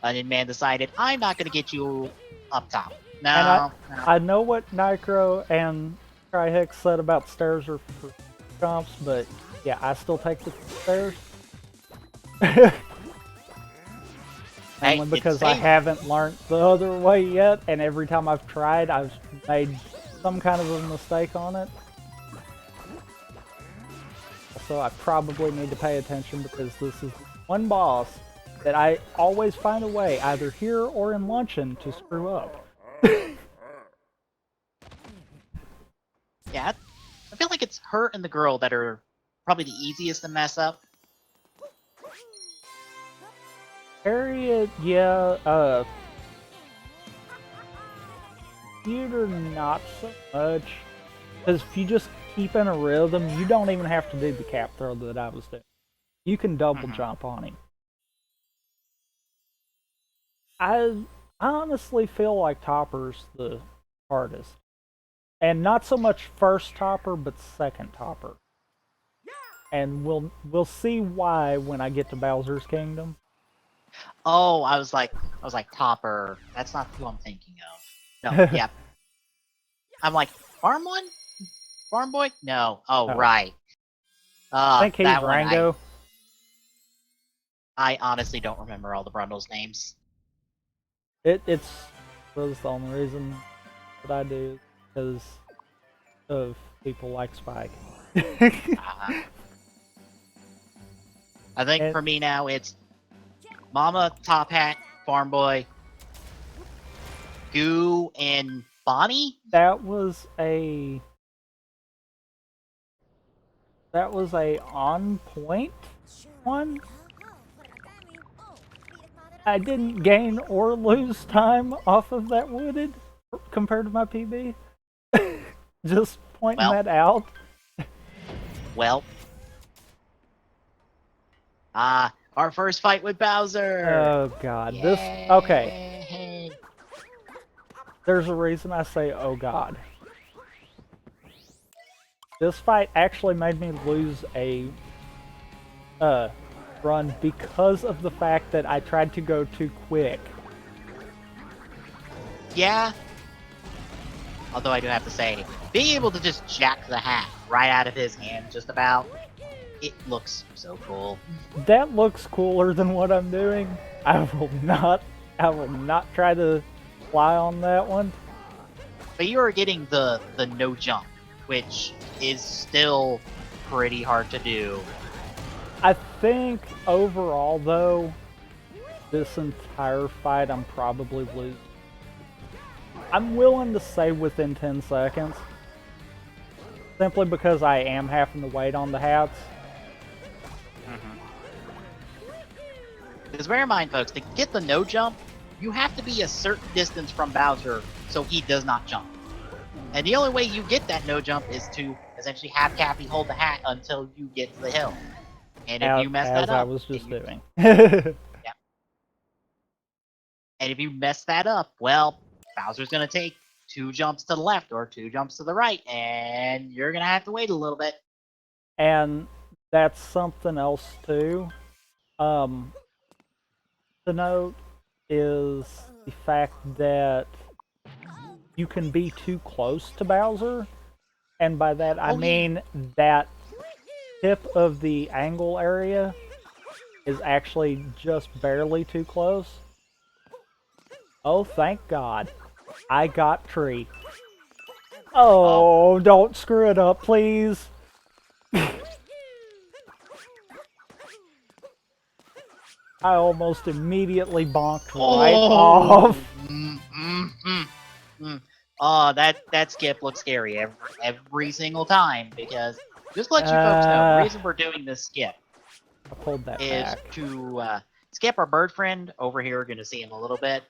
Onion Man decided, I'm not going to get you up top. No, And no. I know what Nicro and Trihex said about stairs are for comps, but yeah, I still take the stairs. Only because I haven't learned the other way yet, and every time I've tried, I've made some kind of a mistake on it. So I probably need to pay attention because this is one boss that I always find a way, either here or in Luncheon, to screw up. Yeah, I feel like it's her and the girl that are probably the easiest to mess up. Harriet, yeah, Peter, not so much. Because if you just keep in a rhythm, you don't even have to do the cap throw that I was doing. You can double jump on him. I honestly feel like Topper's the hardest. And not so much first Topper, but second Topper. And we'll see why when I get to Bowser's Kingdom. Oh, I was like Topper. That's not who I'm thinking of. No, yep. I'm like, Farm one? Farm boy? No. Oh, Oh. right. I think he's that one, Rango. I honestly don't remember all the Brundles names. It's was the only reason that I do, because of people like Spike. I think for me now it's Mama, Top Hat, Farm Boy, Goo, and Bonnie. That was a on point one. I didn't gain or lose time off of that wooded compared to my PB. Just pointing that out. Well, our first fight with Bowser. Oh god, Yay. this okay. There's a reason I say oh god. This fight actually made me lose a run because of the fact that I tried to go too quick. Yeah. Although I do have to say, being able to just jack the hat right out of his hand just about, it looks so cool. That looks cooler than what I'm doing. I will not try to fly on that one. But you are getting the no jump, which is still pretty hard to do. I think overall though, this entire fight I'm probably losing. I'm willing to say within 10 seconds. Simply because I am having to wait on the hats. Because bear in mind, folks, to get the no jump, you have to be a certain distance from Bowser so he does not jump. And the only way you get that no jump is to essentially have Cappy hold the hat until you get to the hill. And if you mess that up... As I was just doing. Yeah. And if you mess that up, well, Bowser's going to take 2 jumps to the left or 2 jumps to the right, and you're going to have to wait a little bit. And that's something else too. To note is the fact that you can be too close to Bowser, and by that I mean that tip of the angle area is actually just barely too close. Oh, thank God. I got tree. Oh, don't screw it up, please. I almost immediately bonked right off. Oh, that skip looks scary every single time, because just to let you folks know, the reason we're doing this skip I pulled that is back. to skip our bird friend over here. We're going to see him a little bit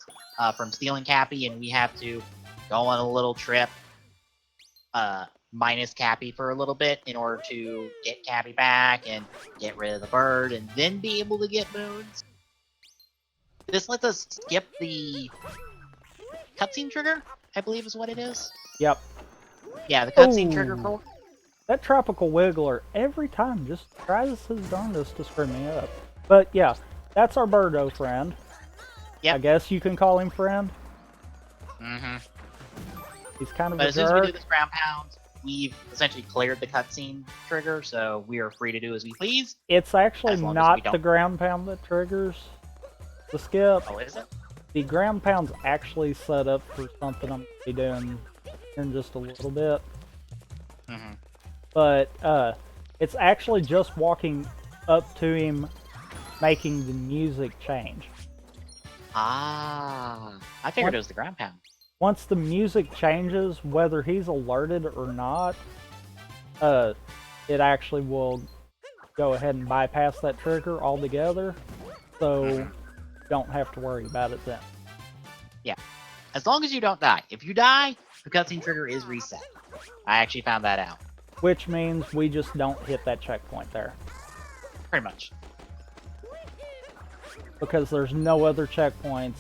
from stealing Cappy, and we have to go on a little trip minus Cappy for a little bit in order to get Cappy back and get rid of the bird, and then be able to get moons. This lets us skip the cutscene trigger, I believe is what it is. Yep. Yeah, the cutscene trigger Ooh. for... That tropical wiggler every time just tries his darndest to screw me up. But yeah, that's our birdo friend. Yep. I guess you can call him friend. Mm-hmm. He's kind of But a as soon as we jerk. do this ground pound, we've essentially cleared the cutscene trigger, so we are free to do as we please. It's actually as long as we not don't- the ground pound that triggers the skip. Oh, is it? The ground pound's actually set up for something I'm going to be doing in just a little bit. Mm-hmm. But it's actually just walking up to him, making the music change. Ah, I figured it was the ground pound. Once the music changes, whether he's alerted or not, it actually will go ahead and bypass that trigger altogether. So you don't have to worry about it then. Yeah, as long as you don't die. If you die, the cutscene trigger is reset. I actually found that out. Which means we just don't hit that checkpoint there. Pretty much. Because there's no other checkpoints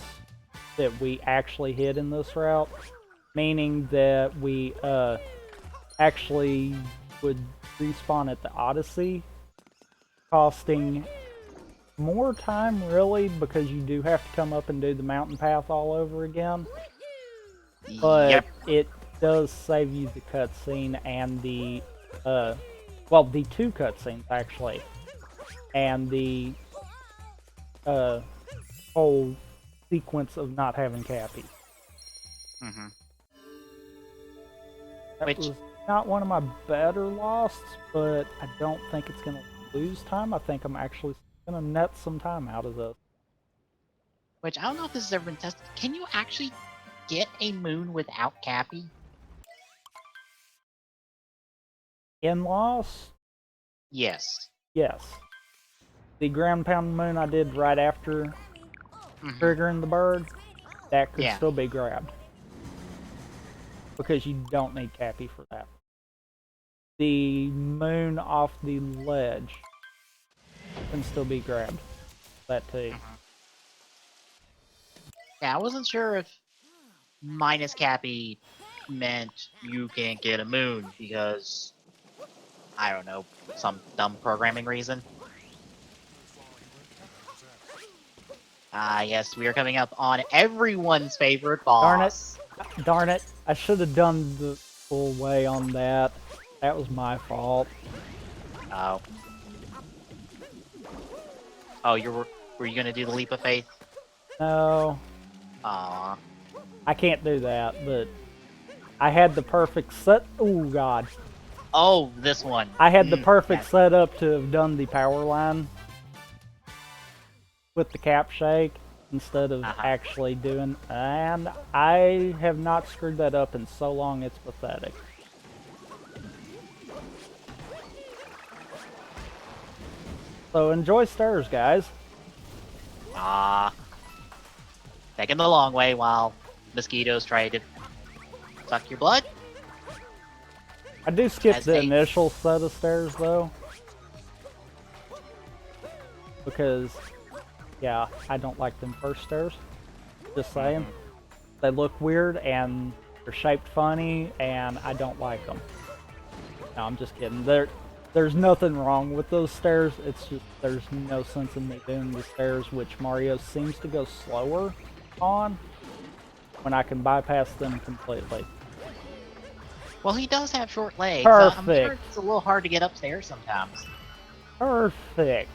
that we actually hit in this route. Meaning that we actually would respawn at the Odyssey. Costing more time, really, because you do have to come up and do the mountain path all over again. But Yep. it does save you the cutscene and the, well, the two cutscenes, actually. And the, whole sequence of not having Cappy. Mm-hmm. That Which- was not one of my better losts, but I don't think it's going to lose time. I think I'm actually going to net some time out of this. Which, I don't know if this has ever been tested. Can you actually get a moon without Cappy? In loss, Yes. yes. The ground pound moon I did right after Mhm. triggering the bird, that could Yeah. still be grabbed. Because you don't need Cappy for that. The moon off the ledge can still be grabbed. That too. Yeah, I wasn't sure if minus Cappy meant you can't get a moon because, I don't know, some dumb programming reason. Ah, yes, we are coming up on everyone's favorite boss. Darn it. I should have done the full way on that. That was my fault. Oh. Oh, were you gonna do the leap of faith? No, Aw. I can't do that, but I had the perfect set. Oh, God. Oh, this one. I had the perfect yes. setup to have done the power line with the cap shake instead of actually doing, and I have not screwed that up in so long it's pathetic. So enjoy stairs, guys. Ah. Taking the long way while mosquitoes try to suck your blood. I do skip As the a- initial set of stairs though, because yeah, I don't like them first stairs. Just saying. They look weird and they're shaped funny and I don't like them. No, I'm just kidding. there's nothing wrong with those stairs. It's just there's no sense in me doing the stairs, which Mario seems to go slower on when I can bypass them completely. Well, he does have short legs. I'm sure Perfect. it's a little hard to get upstairs sometimes. Perfect.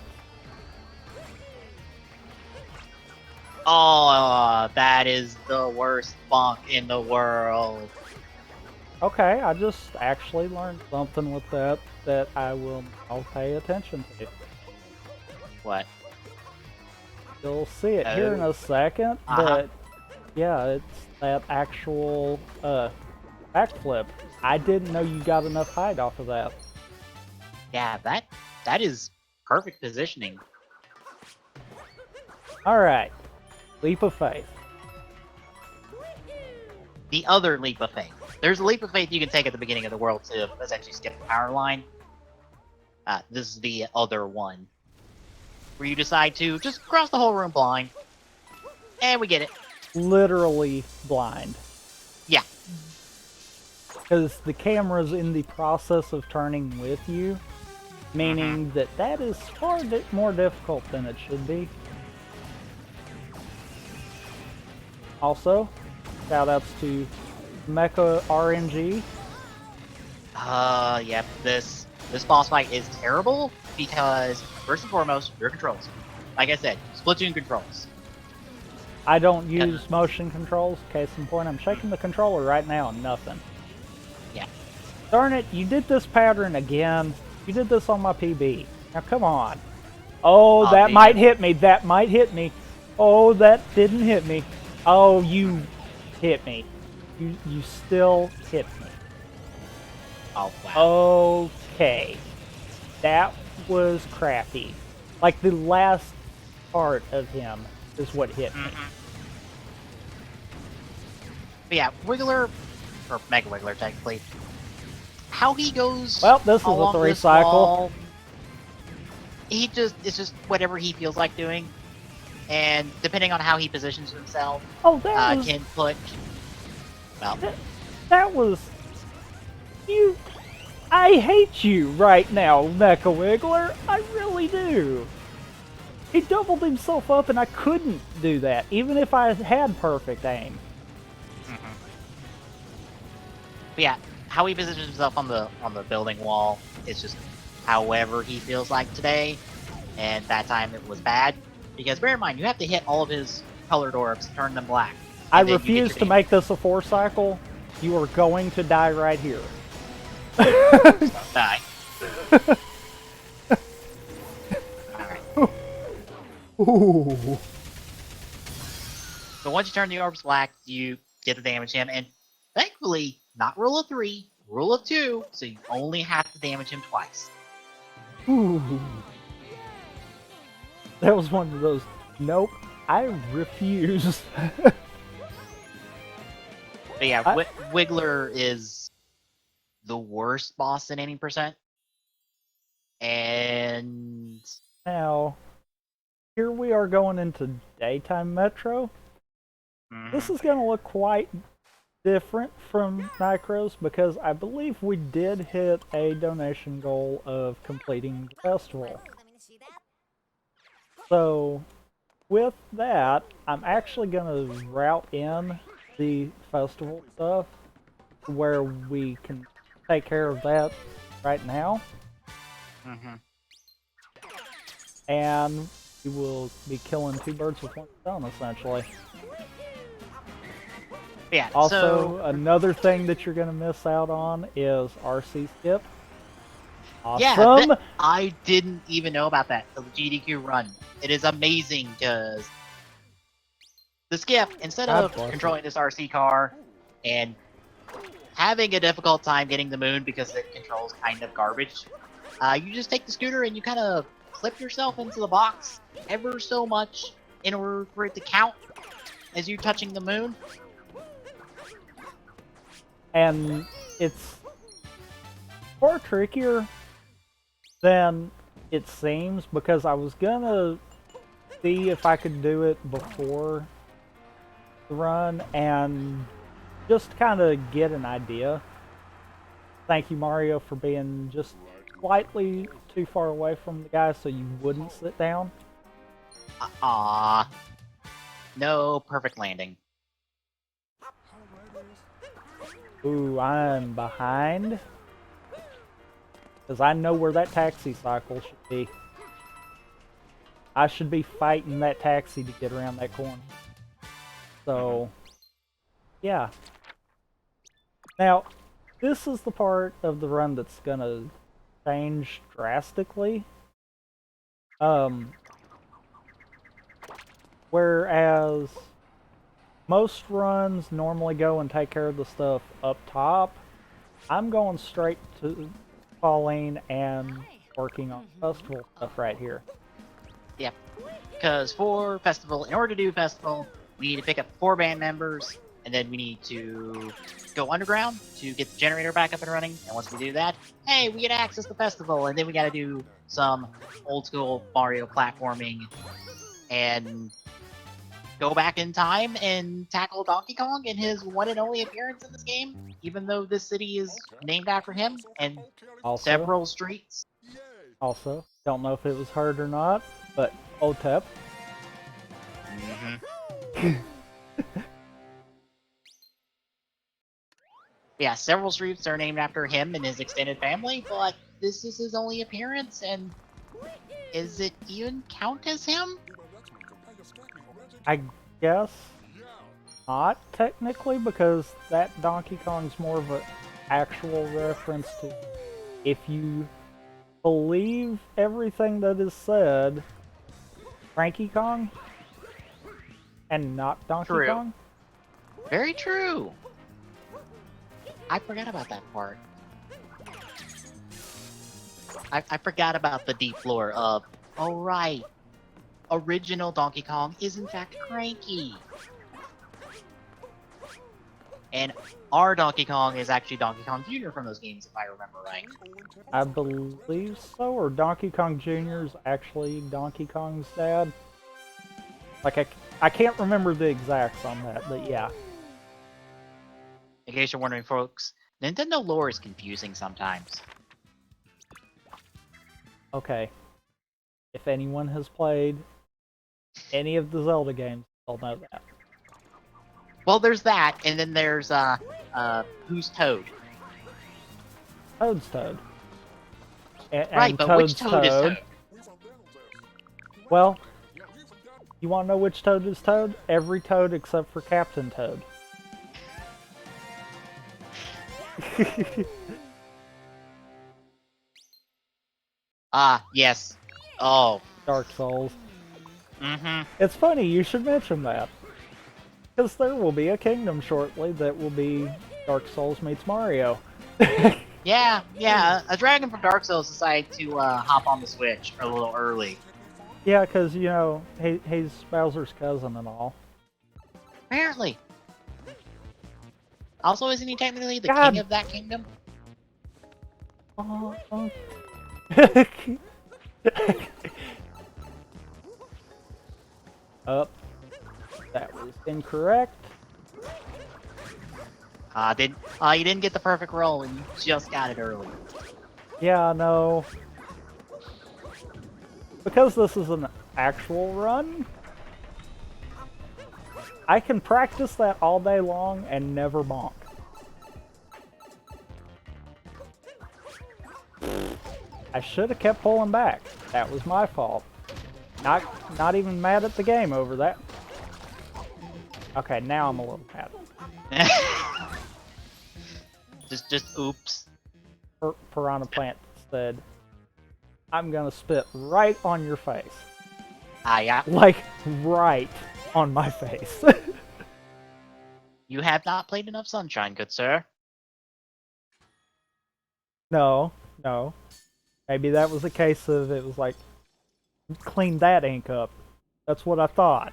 Oh, that is the worst bonk in the world. Okay, I just actually learned something with that I will now pay attention to. What? You'll see it here in a second, but yeah, it's that actual backflip. I didn't know you got enough height off of that. Yeah, that is perfect positioning. Alright, leap of faith. The other leap of faith. There's a leap of faith you can take at the beginning of the world to essentially skip the power line. This is the other one. Where you decide to just cross the whole room blind. And we get it. Literally blind. Yeah. Because the camera's in the process of turning with you, meaning that is far more difficult than it should be. Also, shoutouts to Mecha RNG. Yep, this boss fight is terrible because, first and foremost, your controls. Like I said, Splatoon controls. I don't use motion controls. Case in point, I'm shaking the controller right now and nothing. Yeah. Darn it, you did this pattern again. You did this on my PB. Now come on. Oh, that might hit me. That might hit me. Oh, that didn't hit me. Oh, you hit me. You still hit me. Oh, wow. Okay. That was crappy. Like the last part of him is what hit me. But yeah, Wiggler, or Mega Wiggler technically, how he goes. Well, this is a along 3 this cycle. wall, it's just whatever he feels like doing, and depending on how he positions himself, Oh, that was can put. Well, that was you. I hate you right now, Mecha Wiggler. I really do. He doubled himself up, and I couldn't do that, even if I had perfect aim. but yeah, how he positions himself on the building wall is just however he feels like today, and that time it was bad because bear in mind you have to hit all of his colored orbs, turn them black. I refuse to make this a 4 cycle. You are going to die right here. Die. Alright. Ooh. So once you turn the orbs black, you get to damage him, and thankfully, not rule of 3, rule of 2, so you only have to damage him twice. Ooh. That was one of those, nope, I refuse. But yeah, Wiggler is the worst boss in any percent. And Now, here we are going into daytime Metro. This is going to look quite different from Nycro's because I believe we did hit a donation goal of completing the festival. So, with that, I'm actually going to route in the festival stuff where we can take care of that right now. And we will be killing 2 birds with 1 stone, essentially. yeah, Also, another thing that you're going to miss out on is RC Skip. Awesome! yeah, I didn't even know about that till the GDQ run. It is amazing because the skip, instead of controlling this RC car and having a difficult time getting the moon because it controls kind of garbage, you just take the scooter and you kind of clip yourself into the box ever so much in order for it to count as you touching the moon. And it's far trickier than it seems because I was gonna see if I could do it before the run and just kind of get an idea. Thank you, Mario, for being just slightly too far away from the guy so you wouldn't sit down. Ah, no perfect landing. Ooh, I'm behind. Because I know where that taxi cycle should be. I should be fighting that taxi to get around that corner. So, yeah. Now, this is the part of the run that's gonna change drastically. Whereas most runs normally go and take care of the stuff up top, I'm going straight to Pauline and working on festival stuff right here. Yep. Because for festival, in order to do festival, we need to pick up 4 band members, and then we need to go underground to get the generator back up and running. And once we do that, hey, we get access to festival, and then we got to do some old school Mario platforming and go back in time and tackle Donkey Kong in his one and only appearance in this game, even though this city is named after him and several streets. Also, don't know if it was heard or not, but OTEP. Yeah, several streets are named after him and his extended family, but this is his only appearance, and is it even count as him? I guess not technically, because that Donkey Kong's more of an actual reference to, if you believe everything that is said, Cranky Kong and not Donkey True. Kong. Very true. I forgot about that part. I forgot about the deep lore of, oh right, original Donkey Kong is in fact Cranky. And our Donkey Kong is actually Donkey Kong Jr. from those games, if I remember right. I believe so, or Donkey Kong Jr. is actually Donkey Kong's dad. Like, I can't remember the exacts on that, but yeah. In case you're wondering, folks, Nintendo lore is confusing sometimes. Okay. If anyone has played any of the Zelda games, they'll know that. Well, there's that, and then there's, who's Toad? Toad's Toad. Right, And but Toad's which Toad is Toad? Well, you want to know which Toad is Toad? Every Toad except for Captain Toad. Ah, yes. Oh. Dark Souls. Mm-hmm. It's funny you should mention that. Because there will be a kingdom shortly that will be Dark Souls meets Mario. Yeah, a dragon from Dark Souls decided to hop on the Switch a little early. Yeah, because, you know, he's Bowser's cousin and all. Apparently. Also, isn't he technically the God. king of that kingdom? Up. That was incorrect. You didn't get the perfect roll, and you just got it early. Yeah, no. Because this is an actual run, I can practice that all day long and never bonk. I should have kept pulling back. That was my fault. Not even mad at the game over that. Okay, now I'm a little mad. just oops. Piranha Plant said, I'm gonna spit right on your face. Ah, yeah. Like, right on my face. You have not played enough Sunshine, good sir. No. Maybe that was a case of it was like, clean that ink up. That's what I thought.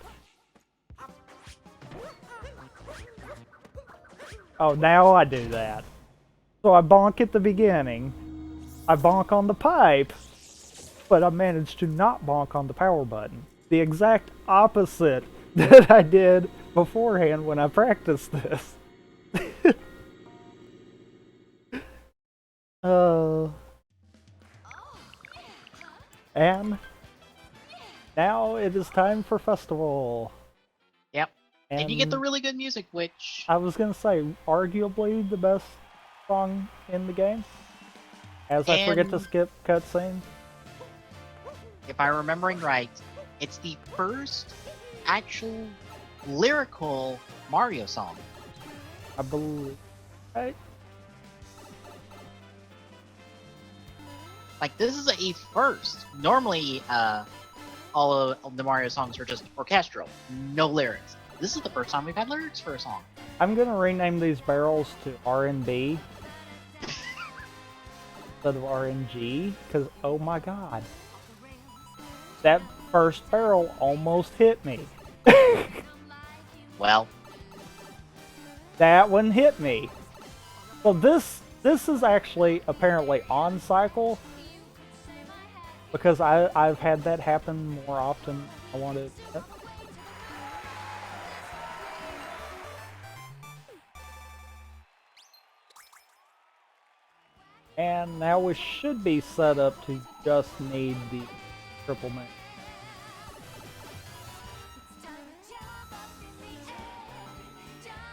Oh, now I do that. So I bonk at the beginning. I bonk on the pipe, but I managed to not bonk on the power button. The exact opposite that I did beforehand when I practiced this. now it is time for festival. Yep. And you get the And really good music, which I was gonna say, arguably the best song in the game. As I forget to And- skip cutscenes. if I'm remembering right, it's the first actual lyrical Mario song. I believe. Right? Like, this is a first. Normally, all of the Mario songs are just orchestral, no lyrics. This is the first time we've had lyrics for a song. I'm gonna rename these barrels to R&B instead of RNG, because oh my god. That first barrel almost hit me. Well, That one hit me. So this is actually apparently on cycle, because I've had that happen more often. I wanted. And now we should be set up to just need the triple moon.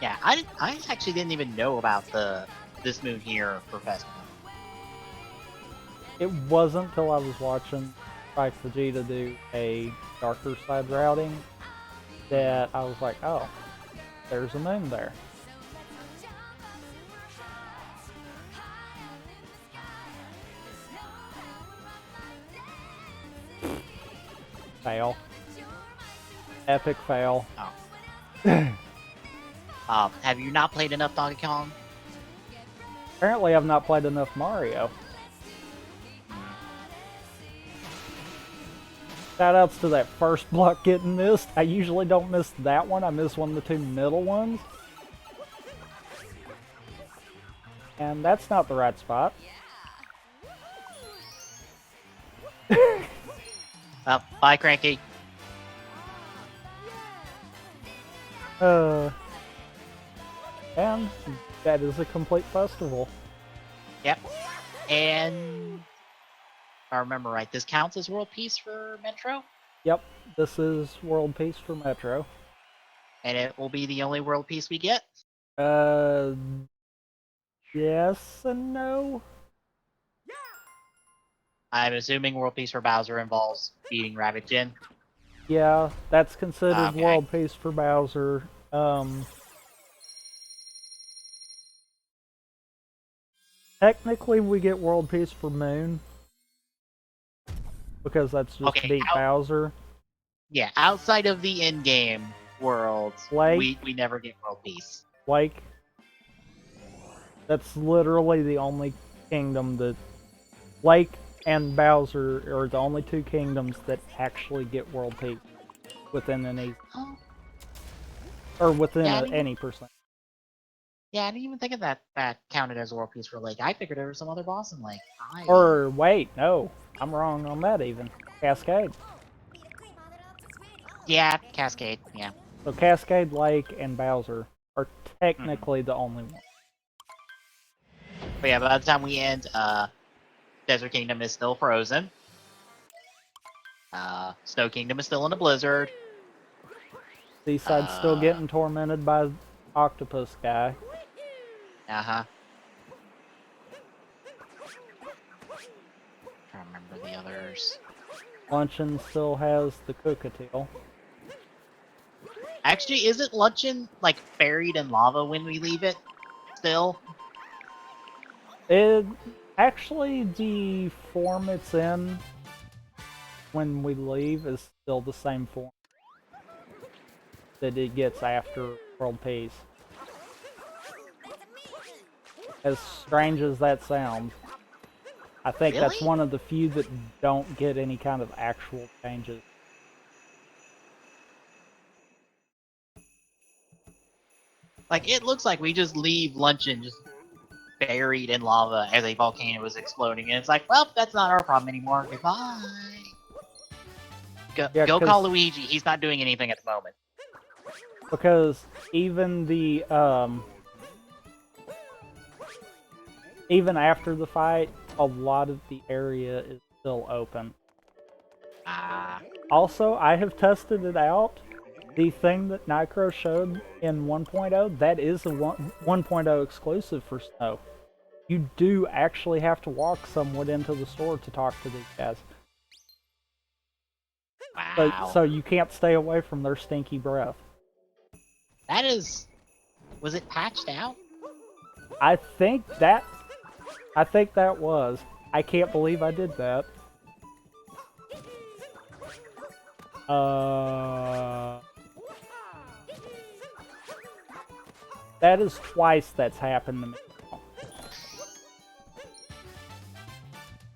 yeah, I actually didn't even know about this moon here for festival. It wasn't until I was watching Spike Vegeta do a darker side routing that I was like, oh, there's a moon there. Fail. Epic fail. Have you not played enough Donkey Kong? Apparently I've not played enough Mario. Shoutouts to that first block getting missed. I usually don't miss that one. I miss one of the two middle ones. And that's not the right spot. Bye, Cranky. And that is a complete festival. Yep. And if I remember right, this counts as world peace for Metro, Yep, this is world peace for Metro. and it will be the only world peace we get. Yes and no. I'm assuming world peace for Bowser involves beating Rabbit Jin. Yeah, that's considered Okay. world peace for Bowser. Technically, we get world peace for Moon because that's just Okay, beat Bowser. Yeah, outside of the in-game world, Like- we never get world peace. Like, that's literally the only kingdom that Lake and Bowser are the only two kingdoms that actually get world peace within any Oh, or within Yeah, I mean- any percent. yeah, I didn't even think of that counted as world peace for Lake. I figured there was some other boss in Lake. Or wait, no, I'm wrong on that even. Cascade. Yeah, Cascade. Yeah. So Cascade, Lake, and Bowser are technically the only ones. But yeah, by the time we end, Desert Kingdom is still frozen. Snow Kingdom is still in a blizzard. Seaside's still getting tormented by Octopus Guy. Uh-huh. Trying to remember the others. Luncheon still has the Cookatiel. Actually, isn't Luncheon, like, buried in lava when we leave it? Still? Actually, the form it's in when we leave is still the same form that it gets after World Peace. As strange as that sounds, I think that's Really? one of the few that don't get any kind of actual changes. Like, it looks like we just leave Luncheon just buried in lava as a volcano is exploding, and it's like, well, that's not our problem anymore. Goodbye. Yeah, Go 'cause- call Luigi. He's not doing anything at the moment. Because even even after the fight, a lot of the area is still open. Ah. Also, I have tested it out. The thing that Nitro showed in 1.0, that is a 1.0 exclusive for Snow. You do actually have to walk somewhat into the store to talk to these guys. Wow. So you can't stay away from their stinky breath. That is... Was it patched out? I think that was. I can't believe I did that. That is twice that's happened to me.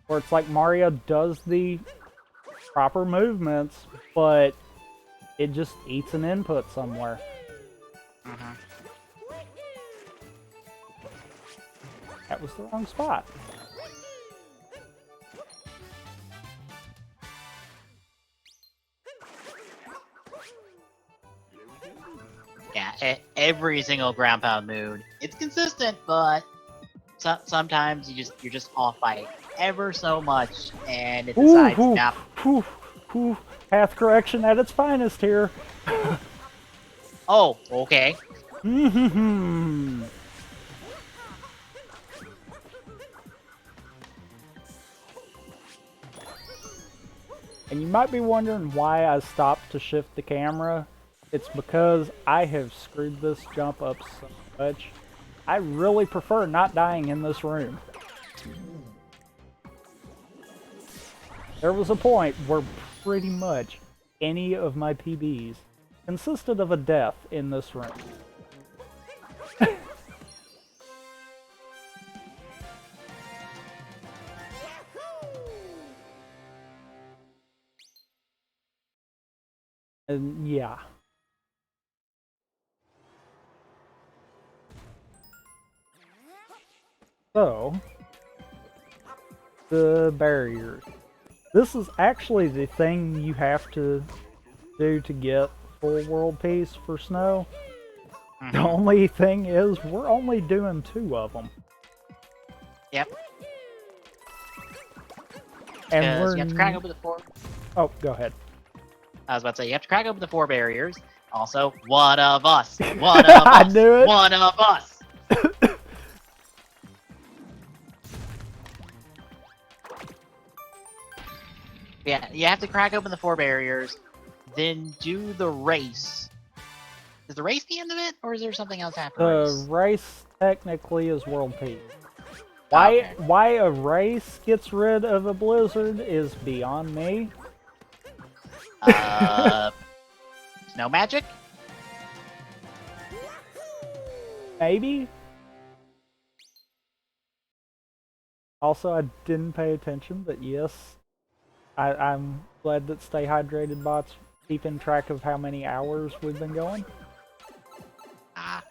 Where it's like Mario does the proper movements, but it just eats an input somewhere. Mm-hmm. That was the wrong spot. Yeah, every single ground pound mood. It's consistent, but sometimes you're just off by ever so much, and it decides not. Path correction at its finest here. Oh, okay. And you might be wondering why I stopped to shift the camera. It's because I have screwed this jump up so much. I really prefer not dying in this room. There was a point where pretty much any of my PBs consisted of a death in this room. And yeah. So, the barriers. This is actually the thing you have to do to get full world peace for Snow. The only thing is, we're only doing 2 of them. Yep. And Because you have to crack open the 4. Oh, go ahead. I was about to say you have to crack open the 4 barriers. Also, one of us. One of us. I knew it. One of us. Yeah, you have to crack open the 4 barriers, then do the race. Is the race the end of it, or is there something else after The race? race technically is world peace. Why a race gets rid of a blizzard is beyond me. Snow magic? Maybe. Also, I didn't pay attention, but yes, I'm glad that Stay Hydrated bots keeping track of how many hours we've been going. Ah.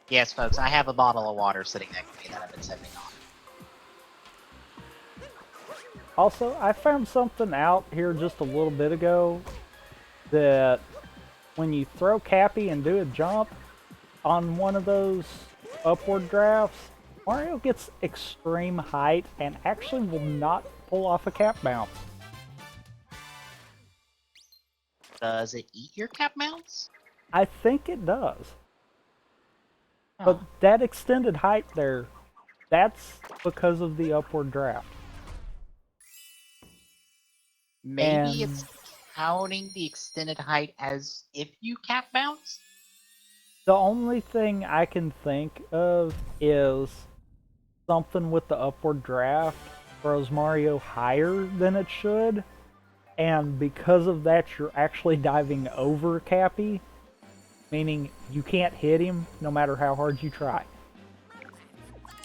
Yes, folks, I have a bottle of water sitting next to me that I've been sipping on. Also, I found something out here just a little bit ago that when you throw Cappy and do a jump on one of those upward drafts, Mario gets extreme height and actually will not pull off a cap bounce. Does it eat your cap mounts? I think it does. Huh. But that extended height there, that's because of the upward draft. Maybe And it's counting the extended height as if you cap bounce? the only thing I can think of is something with the upward draft throws Mario higher than it should, and because of that you're actually diving over Cappy, meaning you can't hit him no matter how hard you try.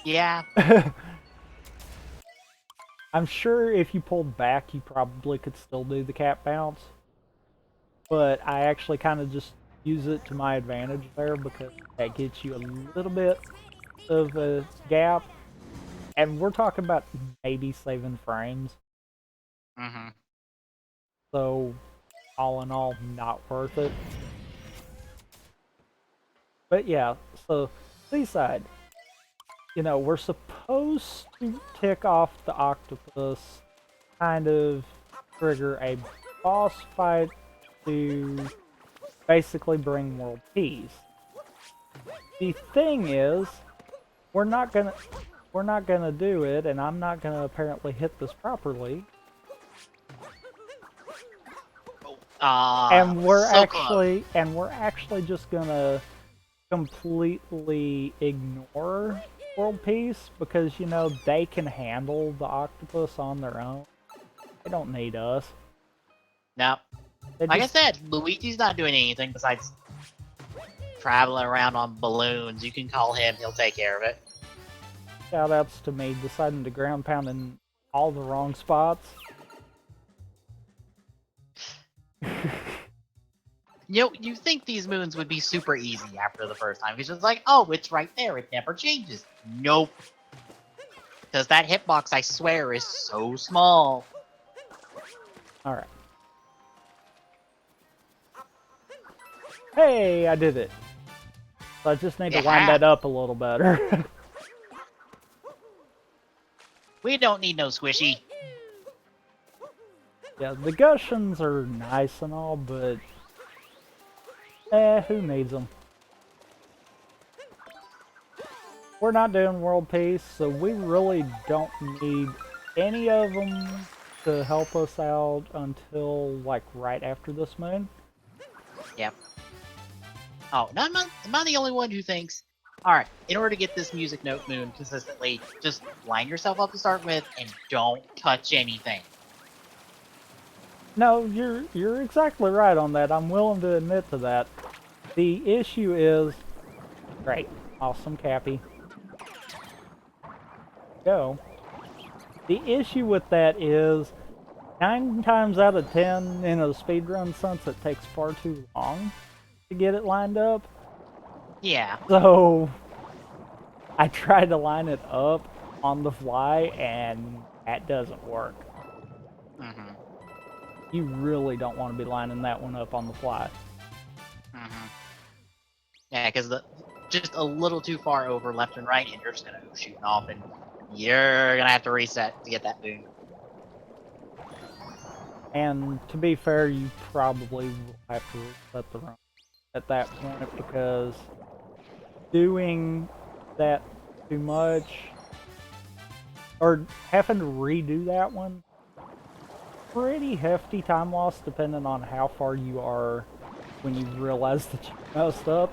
Yeah. I'm sure if you pulled back you probably could still do the cap bounce, but I actually kind of just use it to my advantage there because that gets you a little bit of a gap, and we're talking about maybe saving frames. Mm-hmm. So all in all, not worth it. But yeah, so Seaside, you know, we're supposed to tick off the octopus, kind of trigger a boss fight to basically bring world peace. The thing is, we're not gonna do it, and I'm not gonna apparently hit this properly. And we're so close. actually just gonna completely ignore world peace because, you know, they can handle the octopus on their own. They don't need us. Now, They like just, I said, Luigi's not doing anything besides traveling around on balloons. You can call him; he'll take care of it. shout outs to me deciding to ground pound in all the wrong spots. You think these moons would be super easy after the first time? It's just like, oh, it's right there. It never changes. Nope. Because that hitbox, I swear, is so small. Alright. Hey, I did it. So I just need to line that up a little better. We don't need no squishy. Yeah, the Gushins are nice and all, but who needs them? We're not doing world peace, so we really don't need any of them to help us out until, like, right after this moon. Yep. Oh, am I the only one who thinks, alright, in order to get this music note moon consistently, just line yourself up to start with and don't touch anything. No, you're exactly right on that. I'm willing to admit to that. The issue is, great, awesome, Cappy. Go. The issue with that is 9 times out of 10 in a speedrun sense it takes far too long to get it lined up. Yeah. So I tried to line it up on the fly and that doesn't work. Mm-hmm. You really don't want to be lining that one up on the fly. Mm-hmm. Yeah, because just a little too far over left and right, and you're just gonna go shooting off, and you're gonna have to reset to get that boon. And to be fair, you probably will have to reset the run at that point because doing that too much or having to redo that one, pretty hefty time loss depending on how far you are when you realize that you messed up.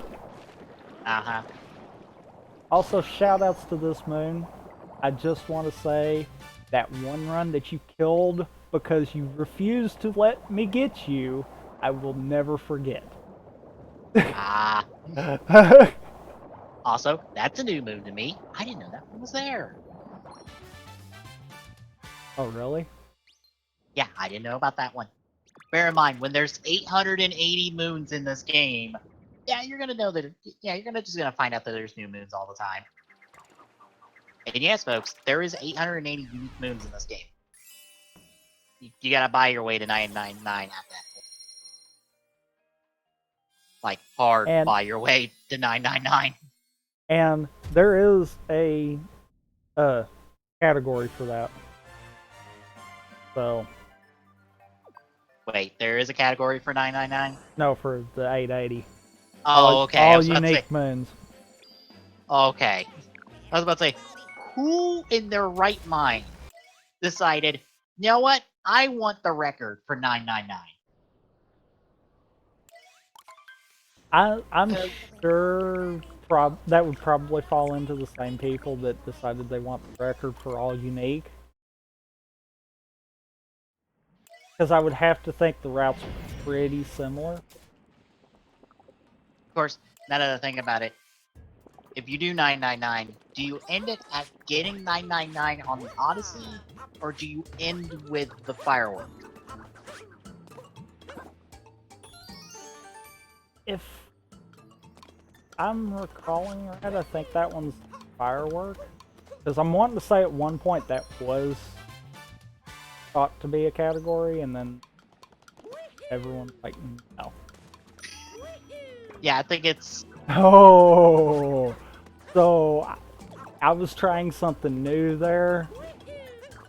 Uh-huh. Also, shout outs to this moon. I just want to say that one run that you killed because you refused to let me get you, I will never forget. Ah. Also, that's a new moon to me. I didn't know that one was there. Oh, really? Yeah, I didn't know about that one. Bear in mind, when there's 880 moons in this game, yeah, you're gonna know that. Yeah, you're just gonna find out that there's new moons all the time. And yes, folks, there is 880 unique moons in this game. You gotta buy your way to 999 at that point. Like, hard And buy your way to 999. and there is a category for that. So Wait, there is a category for 999? no, for the 880. Oh, okay. I All was about to say. unique moons. Okay. I was about to say, who in their right mind decided, you know what? I want the record for 999. I'm sure that would probably fall into the same people that decided they want the record for all unique. Because I would have to think the routes are pretty similar. Of course, now that I think about it, if you do 999, do you end it at getting 999 on the Odyssey, or do you end with the firework? If I'm recalling right, I think that one's firework. Because I'm wanting to say at one point that was thought to be a category, and then everyone's like, no. Yeah, I think it's Oh, so I was trying something new there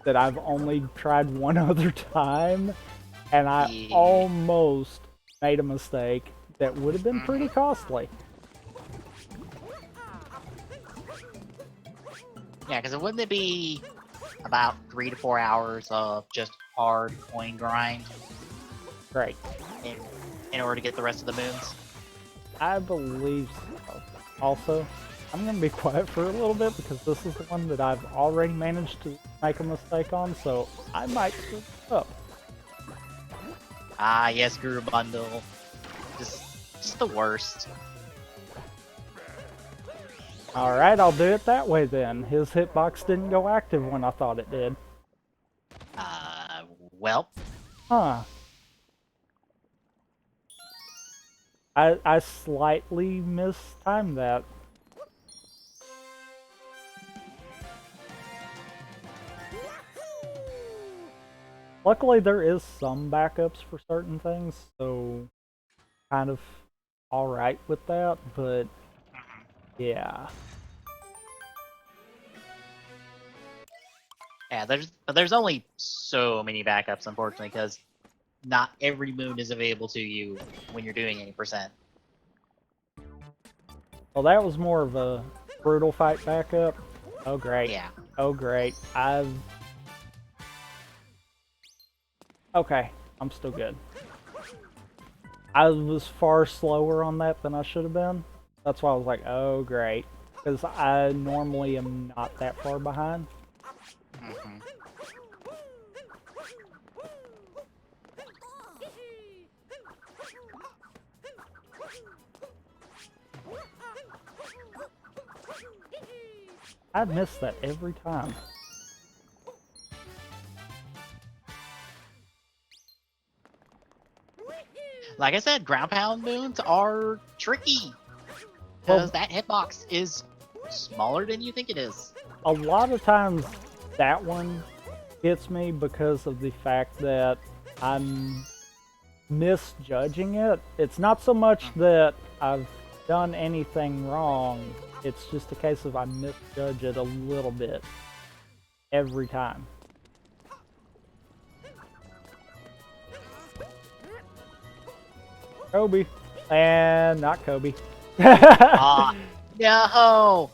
that I've only tried one other time, and I Yeah. almost made a mistake that would have been pretty costly. Yeah, because wouldn't it be about 3 to 4 hours of just hard coin grind Great. in order to get the rest of the moons? I believe so. Also, I'm going to be quiet for a little bit because this is the one that I've already managed to make a mistake on, so I might screw it up. Ah, yes, Guru Bundle. Just the worst. Alright, I'll do it that way then. His hitbox didn't go active when I thought it did. Well, Huh. I slightly mistimed that. Luckily, there is some backups for certain things, so kind of alright with that, but yeah. yeah, there's only so many backups, unfortunately, because not every moon is available to you when you're doing any percent. Well, that was more of a brutal fight backup. Oh, great. Yeah. Oh, great. Okay, I'm still good. I was far slower on that than I should have been. That's why I was like, oh, great. Because I normally am not that far behind. I miss that every time. Like I said, ground pound moons are tricky Well, because that hitbox is smaller than you think it is. a lot of times that one gets me because of the fact that I'm misjudging it. It's not so much that I've done anything wrong, it's just a case of I misjudge it a little bit every time. Kobe. And not Kobe. Ah, no!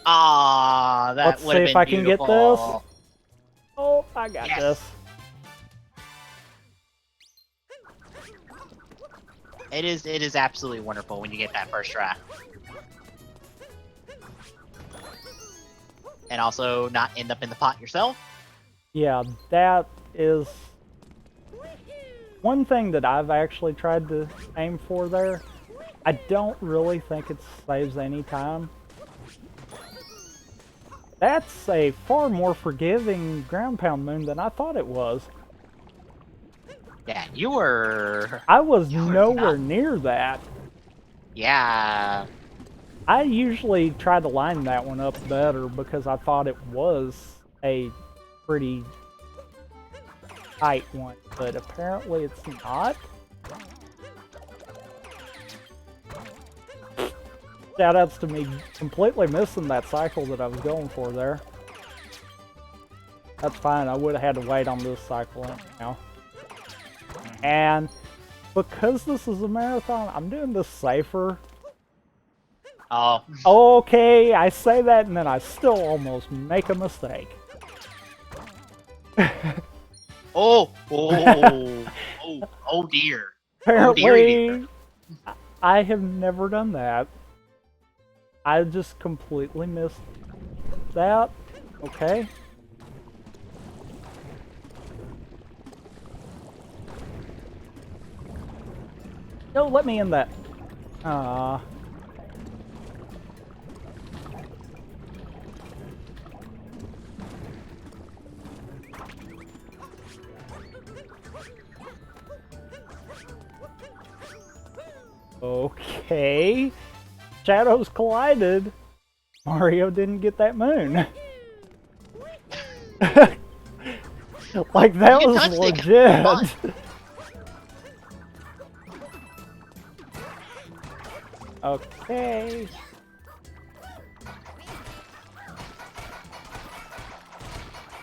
Ah, that Let's would see have if been I can get this. beautiful. Oh, I got Yes. this. It is absolutely wonderful when you get that first try. And also not end up in the pot yourself. Yeah, that is one thing that I've actually tried to aim for there. I don't really think it saves any time. That's a far more forgiving ground pound moon than I thought it was. Yeah, you were... I was You were nowhere not- near that. Yeah. I usually try to line that one up better because I thought it was a pretty tight one, but apparently it's not. Shoutouts to me completely missing that cycle that I was going for there. That's fine, I would have had to wait on this cycle anyhow. And because this is a marathon, I'm doing this safer. Oh. Okay, I say that and then I still almost make a mistake. Oh. Oh. Oh dear. Apparently, I have never done that. I just completely missed that. Okay. No, let me in that. Ah. Okay. Shadows collided. Mario didn't get that moon. Like, that You was touched it, legit. come Okay.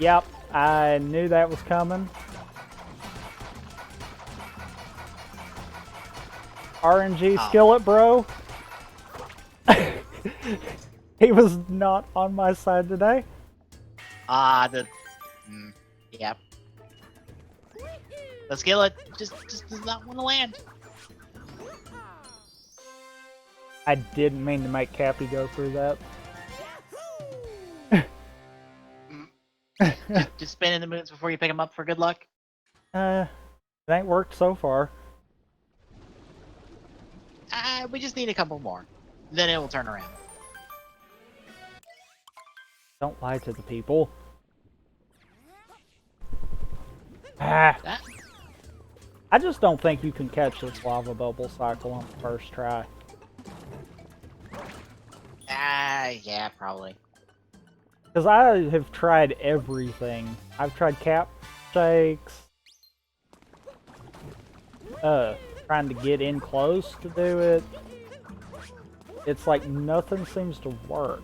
Yep, I knew that was coming. RNG Oh. skillet, bro. He was not on my side today. Yep. The skillet just does not want to land. I didn't mean to make Cappy go through that. Just spin in the moons before you pick him up for good luck. It ain't worked so far. We just need a couple more. Then it will turn around. Don't lie to the people. Ah. That? I just don't think you can catch this lava bubble cycle on the first try. Yeah, probably. Because I have tried everything. I've tried cap shakes. Trying to get in close to do it. It's like nothing seems to work.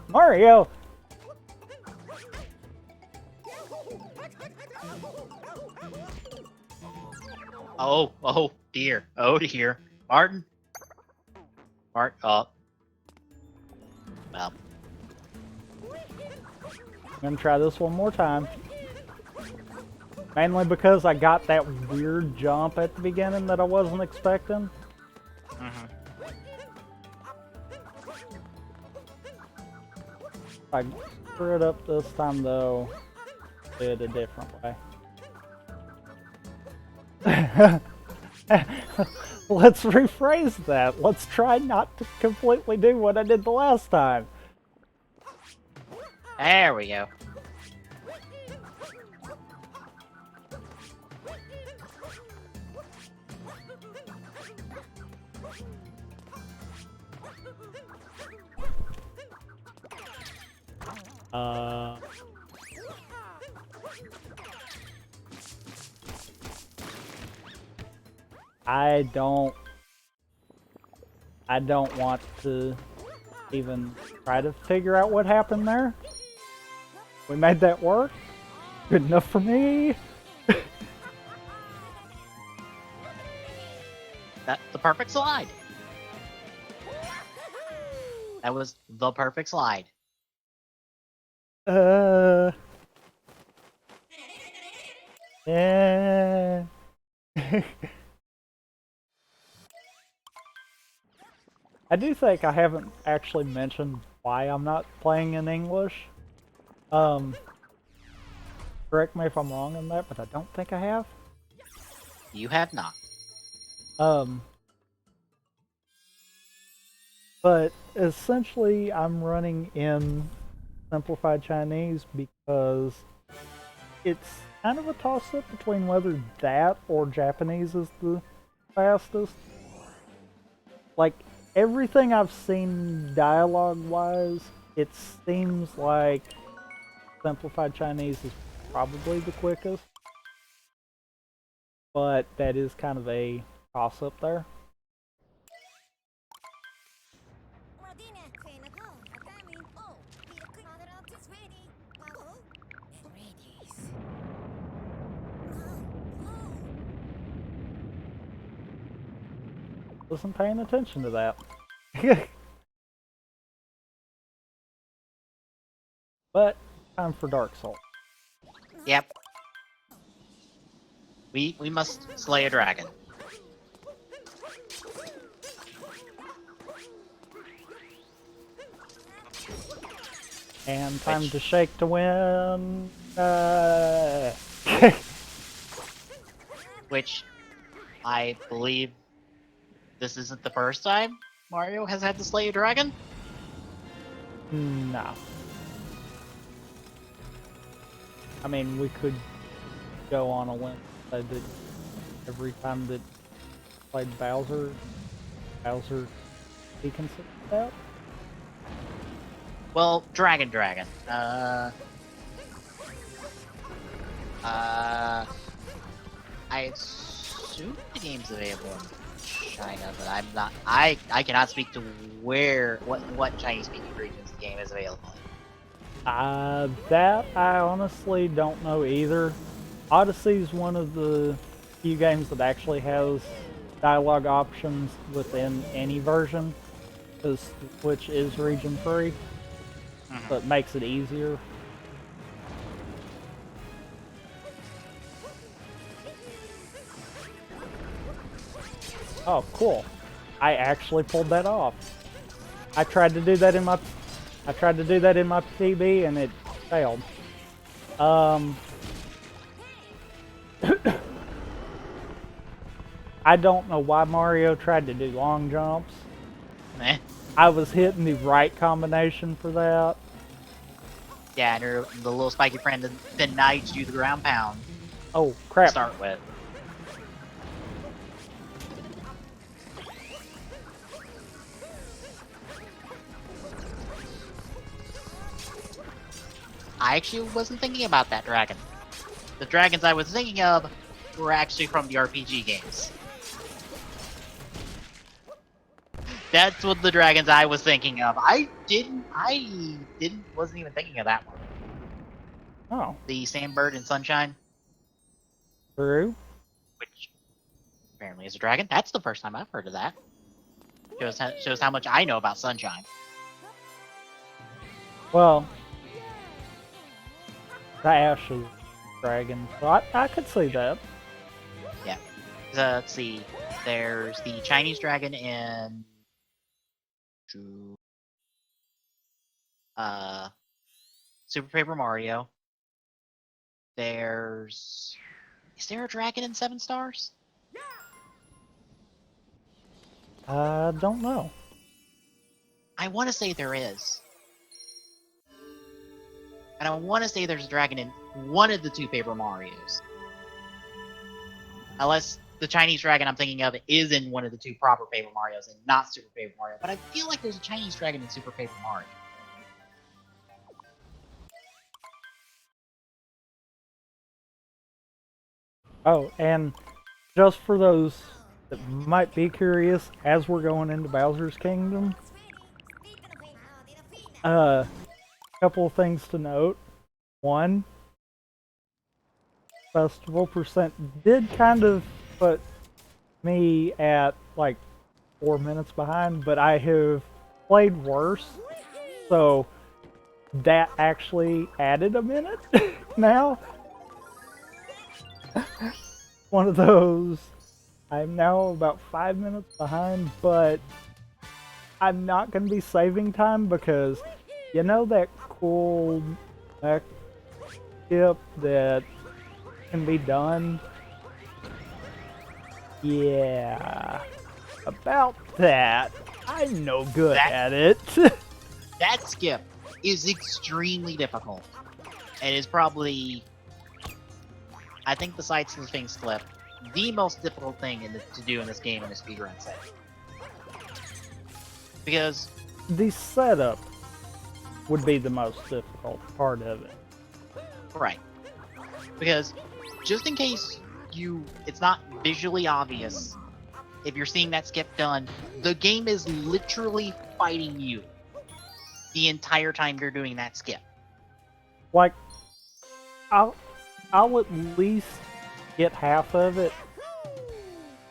Mario! Oh dear. Oh dear. Martin? Oh. Well. I'm gonna try this one more time. Mainly because I got that weird jump at the beginning that I wasn't expecting. If I screw it up this time though, do it a different way. Let's rephrase that. Let's try not to completely do what I did the last time. There we go. I don't want to even try to figure out what happened there. We made that work. Good enough for me. That's the perfect slide. That was the perfect slide. Yeah. I do think I haven't actually mentioned why I'm not playing in English. Correct me if I'm wrong on that, but I don't think I have. You have not. But essentially I'm running in simplified Chinese because it's kind of a toss-up between whether that or Japanese is the fastest. Like, everything I've seen dialogue-wise, it seems like simplified Chinese is probably the quickest. But that is kind of a toss-up there. Wasn't paying attention to that. But time for Dark Souls. Yep. We must slay a dragon. And time to shake to win. Which I believe this isn't the first time Mario has had to slay a dragon. No. I mean, we could go on a limb that every time that played Bowser he considered that. Well, dragon. I assume the game's available in China, but I'm not. I cannot speak to what Chinese-speaking regions the game is available in. That I honestly don't know either. Odyssey is one of the few games that actually has dialogue options within any version, because Switch is region free, so it makes it easier. Oh, cool. I actually pulled that off. I tried to do that in my PB and it failed. I don't know why Mario tried to do long jumps. Meh. I was hitting the right combination for that. Yeah, and the little spiky friend denied you the ground pound Oh, to crap. start with. I actually wasn't thinking about that dragon. The dragons I was thinking of were actually from the RPG games. That's what the dragons I was thinking of. Wasn't even thinking of that one. Oh, The Sandbird in Sunshine, true. which apparently is a dragon. That's the first time I've heard of that. Shows how much I know about Sunshine. Well, the Ash is dragon, so I could see that. Yeah. Let's see. There's the Chinese dragon in Super Paper Mario. Is there a dragon in Seven Stars? I don't know. I want to say there is. And I want to say there's a dragon in one of the two Paper Marios. Unless the Chinese dragon I'm thinking of is in one of the two proper Paper Marios and not Super Paper Mario. But I feel like there's a Chinese dragon in Super Paper Mario. Oh, and just for those that might be curious, as we're going into Bowser's Kingdom, couple of things to note. One, festival percent did kind of put me at like 4 minutes behind, but I have played worse, so that actually added a minute now. One of those. I'm now about 5 minutes behind, but I'm not going to be saving time because you know that cool mech skip that can be done? Yeah, about that. I'm no good at it. That skip is extremely difficult. And is probably, I think besides the Sphinx Flip, the most difficult thing to do in this game in a speedrun setting. Because The setup would be the most difficult part of it. right. Because just in case it's not visually obvious, if you're seeing that skip done, the game is literally fighting you the entire time you're doing that skip. Like, I'll at least get half of it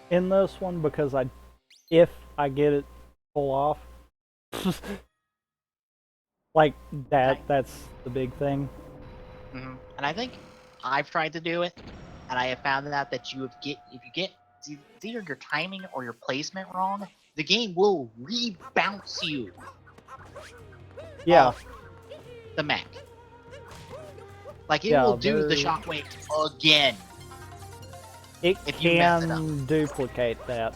in this one because if I get it pull off, like that's the big thing. And I think I've tried to do it, and I have found out that if you get it's either your timing or your placement wrong, the game will rebounce you Yeah, off the mech. Like it Yeah, will do the they're- shockwave again. it if you mess it can duplicate that.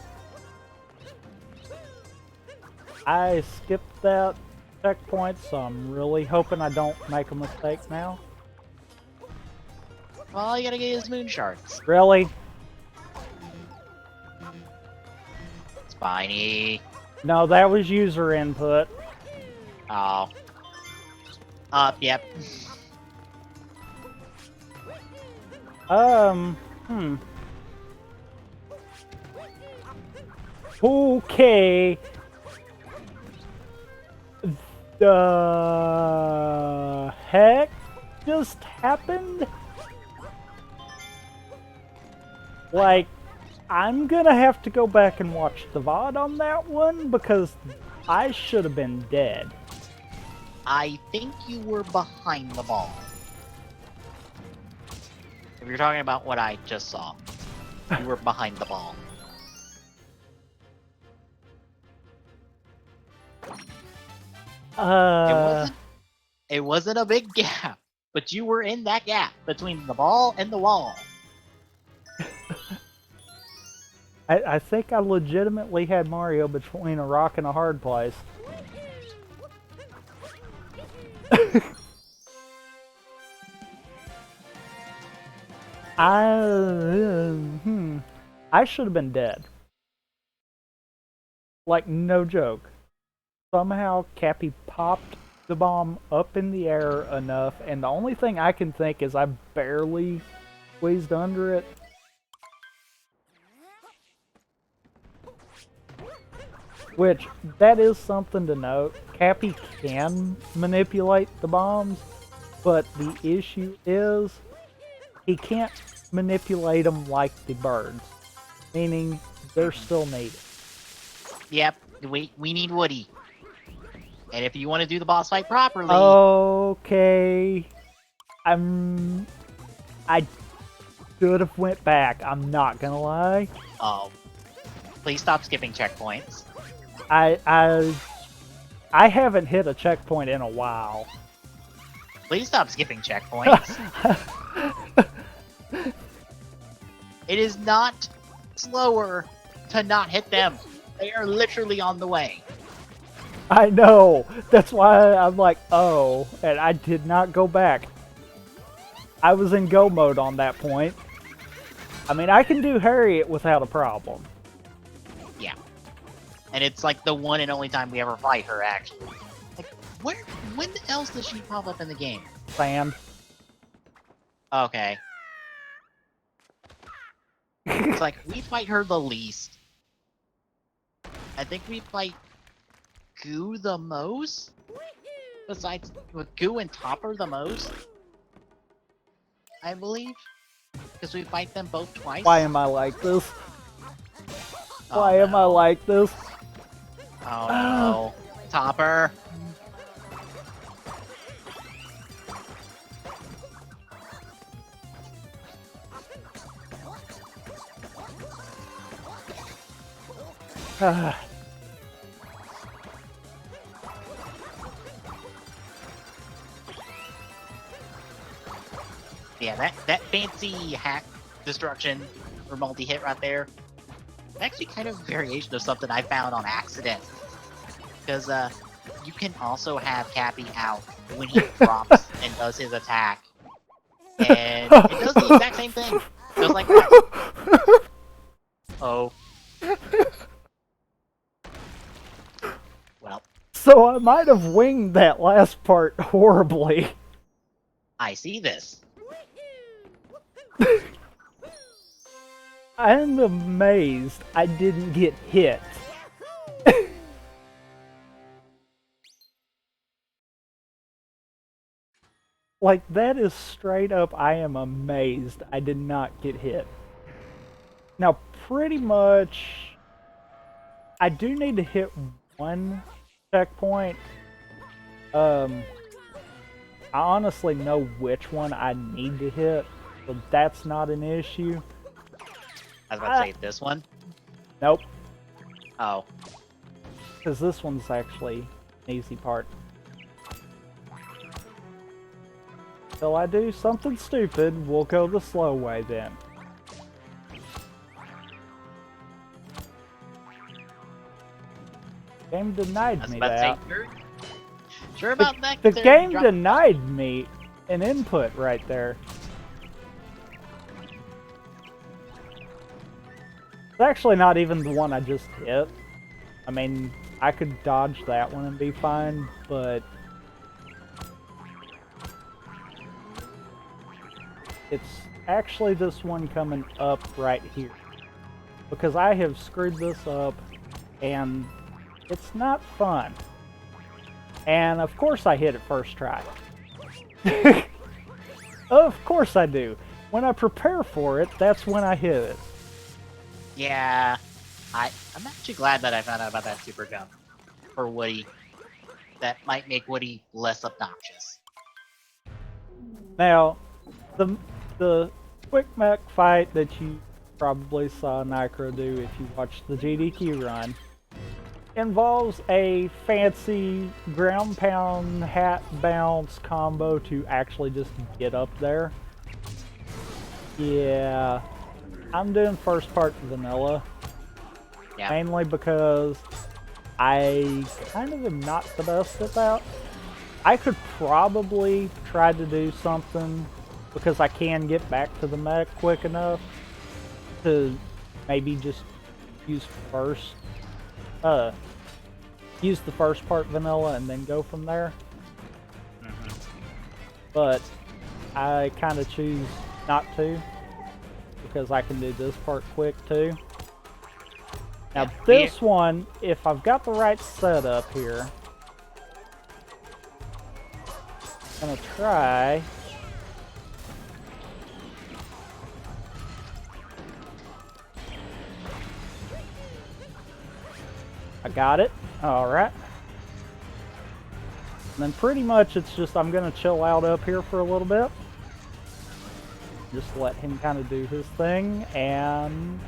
I skipped that checkpoint, so I'm really hoping I don't make a mistake now. Well, all you gotta get is moon shards. Really? Spiny. No, that was user input. Oh. Yep. Hmm. Okay. The heck just happened? Like, I'm gonna have to go back and watch the VOD on that one because I should have been dead. I think you were behind the ball. If you're talking about what I just saw, you were behind the ball. It wasn't a big gap, but you were in that gap between the ball and the wall. I think I legitimately had Mario between a rock and a hard place. I should have been dead. Like, no joke. Somehow Cappy popped the bomb up in the air enough, and the only thing I can think is I barely squeezed under it. Which, that is something to note. Cappy can manipulate the bombs, but the issue is he can't manipulate them like the birds, meaning they're still needed. Yep, we need Woody. And if you want to do the boss fight properly... Okay. I should have went back, I'm not gonna lie. Oh. Please stop skipping checkpoints. I haven't hit a checkpoint in a while. Please stop skipping checkpoints. It is not slower to not hit them. They are literally on the way. I know. That's why I'm like, oh, and I did not go back. I was in go mode on that point. I mean, I can do Harriet without a problem. Yeah. And it's like the one and only time we ever fight her, actually. Like, when else does she pop up in the game? Sand. Okay. It's like, we fight her the least. I think we fight Goo the most? Besides, with Goo and Topper the most? I believe? Because we fight them both twice? Why am I like this? Oh, Why am I no. like this? Oh no. Topper! Yeah, that fancy hack destruction or multi-hit right there, actually kind of a variation of something I found on accident. Because you can also have Cappy out when he drops and does his attack. And it does the exact same thing. Just like that. Oh. Well, So I might have winged that last part horribly. I see this. I'm amazed I didn't get hit. Like, that is straight up, I am amazed I did not get hit. Now, pretty much, I do need to hit one checkpoint. I honestly know which one I need to hit, so that's not an issue. I was about to say this one. Nope, Oh. because this one's actually an easy part. Till I do something stupid, we'll go the slow way then. Game denied I was me about to that. say, sure about that? The considering game you dropped- denied me an input right there. It's actually not even the one I just hit. I mean, I could dodge that one and be fine, but it's actually this one coming up right here. Because I have screwed this up, and it's not fun. And of course I hit it first try. Of course I do. When I prepare for it, that's when I hit it. Yeah, I'm actually glad that I found out about that super jump for Woody. That might make Woody less obnoxious. Now, the quick mech fight that you probably saw Nitro do if you watched the GDQ run involves a fancy ground pound hat bounce combo to actually just get up there. Yeah, I'm doing first part vanilla. Yeah. Mainly because I kind of am not the best at that. I could probably try to do something because I can get back to the mech quick enough to maybe just use use the first part vanilla and then go from there. But I kind of choose not to because I can do this part quick too. Now Yeah, this one, if I've got the right setup here, I'm gonna try. I got it. Alright. And then pretty much it's just I'm gonna chill out up here for a little bit. Just let him kind of do his thing, and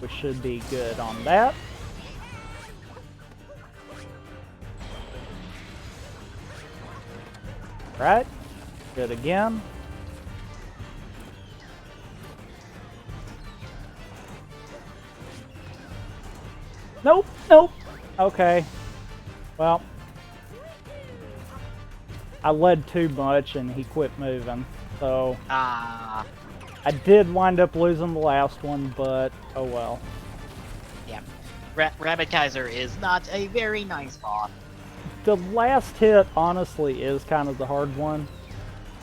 we should be good on that. Right, good again. Nope, nope. Okay. Well, I led too much and he quit moving, so Ah, I did wind up losing the last one, but oh well. yeah. Rabbit Kaiser is not a very nice boss. The last hit, honestly, is kind of the hard one,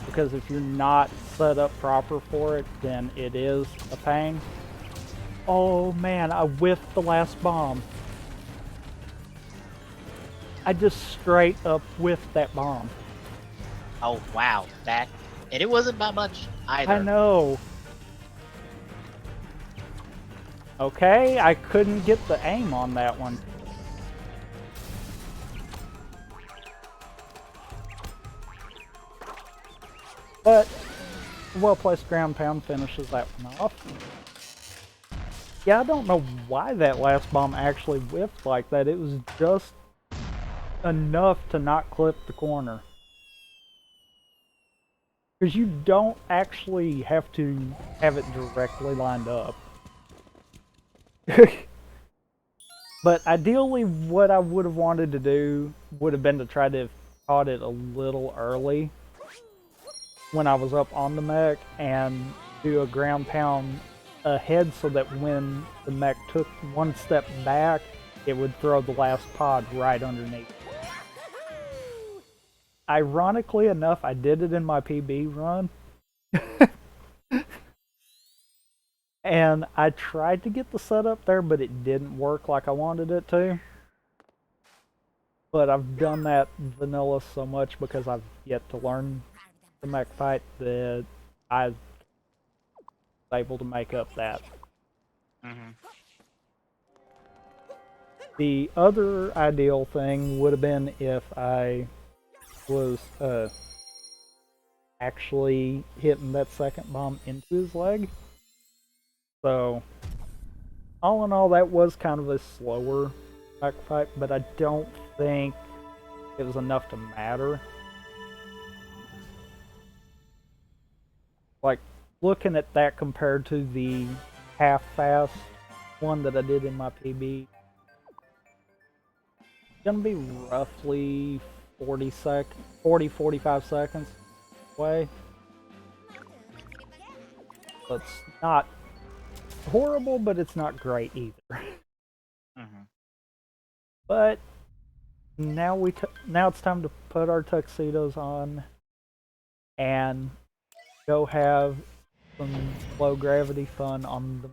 because if you're not set up proper for it, then it is a pain. Oh man, I whiffed the last bomb. I just straight up whiffed that bomb. Oh wow, and it wasn't by much either. I know. Okay, I couldn't get the aim on that one. But well-placed ground pound finishes that one off. Yeah, I don't know why that last bomb actually whiffed like that. It was just enough to not clip the corner. Because you don't actually have to have it directly lined up. But ideally, what I would have wanted to do would have been to try to have caught it a little early when I was up on the mech and do a ground pound ahead so that when the mech took one step back, it would throw the last pod right underneath. Ironically enough, I did it in my PB run. And I tried to get the setup there, but it didn't work like I wanted it to. But I've done that vanilla so much because I've yet to learn the mech fight that I was able to make up that. The other ideal thing would have been if I was actually hitting that second bomb into his leg. So, all in all, that was kind of a slower mech fight, but I don't think it was enough to matter. Like, looking at that compared to the half-fast one that I did in my PB, it's gonna be roughly 45 seconds away. So it's not horrible, but it's not great either. But now now it's time to put our tuxedos on and go have some low gravity fun on the.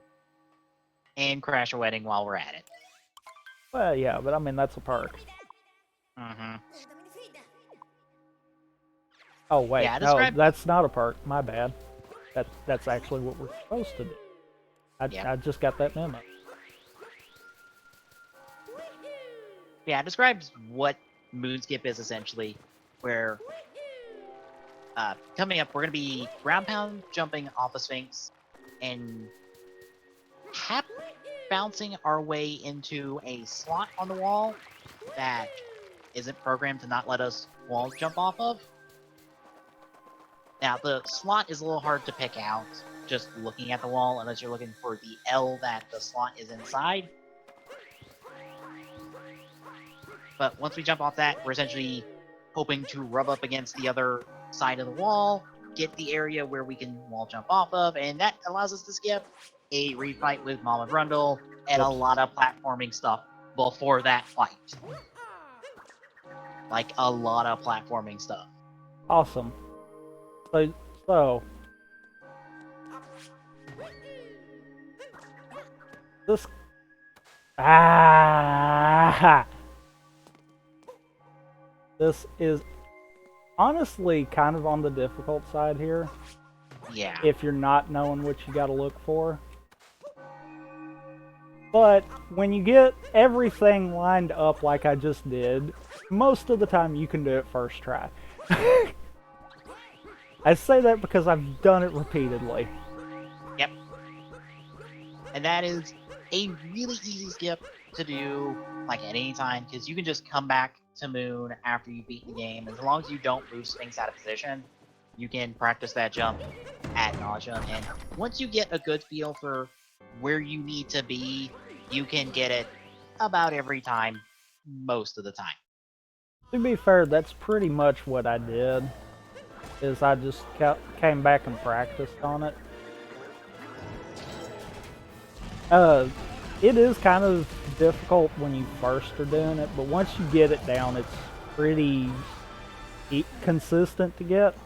And crash a wedding while we're at it. Well, yeah, but I mean that's a perk. Mm-hmm. Oh wait, Yeah, no, describe- that's not a perk. My bad. That's actually what we're supposed to do. I just got that memo. Yeah, it describes what Moonskip is essentially, where coming up, we're going to be ground pound jumping off a Sphinx and bouncing our way into a slot on the wall that isn't programmed to not let us wall jump off of. Now, the slot is a little hard to pick out just looking at the wall unless you're looking for the L that the slot is inside. But once we jump off that, we're essentially hoping to rub up against the other side of the wall, get the area where we can wall jump off of, and that allows us to skip a refight with Mama Brundle and a lot of platforming stuff before that fight. Like, a lot of platforming stuff. Awesome. So this this is honestly kind of on the difficult side here. Yeah. If you're not knowing what you got to look for. But when you get everything lined up like I just did, most of the time you can do it first try. I say that because I've done it repeatedly. Yep. And that is a really easy skip to do, like, at any time, because you can just come back to Moon after you beat the game. As long as you don't move Sphinx out of position, you can practice that jump ad nauseum. And once you get a good feel for where you need to be, you can get it about every time, most of the time. To be fair, that's pretty much what I did. Is I just came back and practiced on it. It is kind of difficult when you first are doing it, but once you get it down, it's pretty consistent to get.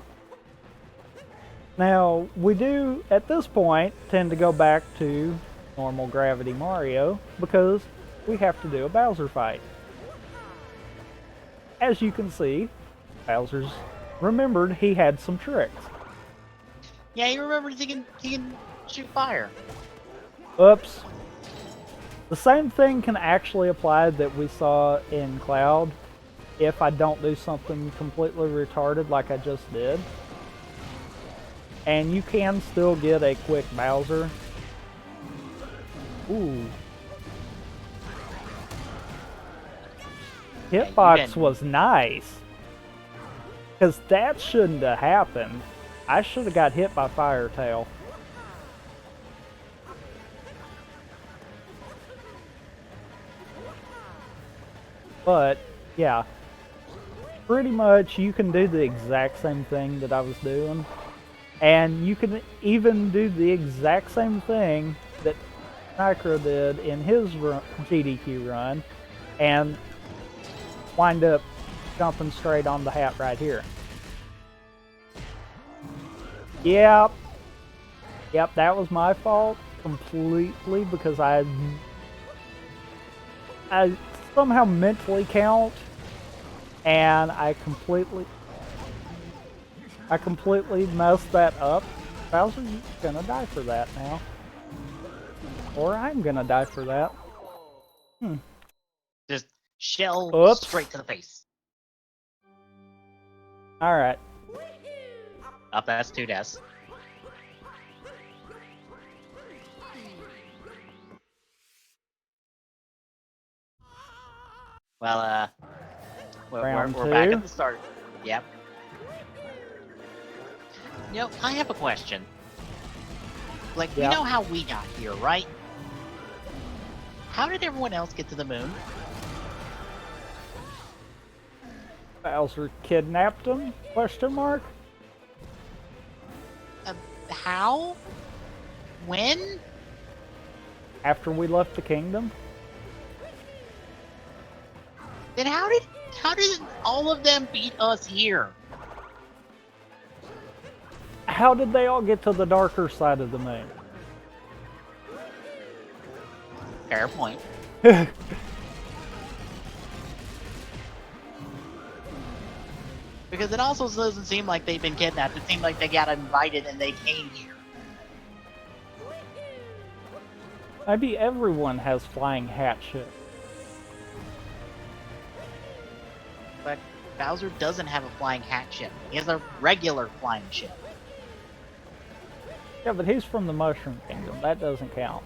Now, we do, at this point, tend to go back to normal gravity Mario, because we have to do a Bowser fight. As you can see, Bowser's remembered he had some tricks. Yeah, he remembers he can shoot fire. Oops. The same thing can actually apply that we saw in Cloud if I don't do something completely retarded like I just did. And you can still get a quick Bowser. Ooh. Hitbox was nice. Because that shouldn't have happened. I should have got hit by Fire Tail. But, yeah. Pretty much you can do the exact same thing that I was doing. And you can even do the exact same thing that Micro did in his GDQ run. And wind up jumping straight on the hat right here. Yep, that was my fault completely because I somehow mentally count and I completely messed that up. Bowser, you're gonna die for that now. Or I'm gonna die for that. Just shell Oops. straight to the face. Alright. Up, that's 2 deaths. Well, we're back at the start. Yep. You know, I have a question. Like, Yeah. we know how we got here, right? How did everyone else get to the moon? Bowser kidnapped him? Question mark? How? When? After we left the kingdom? Then how did all of them beat us here? How did they all get to the darker side of the moon? Fair point. Because it also doesn't seem like they've been kidnapped. It seemed like they got invited and they came here. Maybe everyone has flying hat shit. But Bowser doesn't have a flying hat ship. He has a regular flying ship. Yeah, but he's from the Mushroom Kingdom. That doesn't count.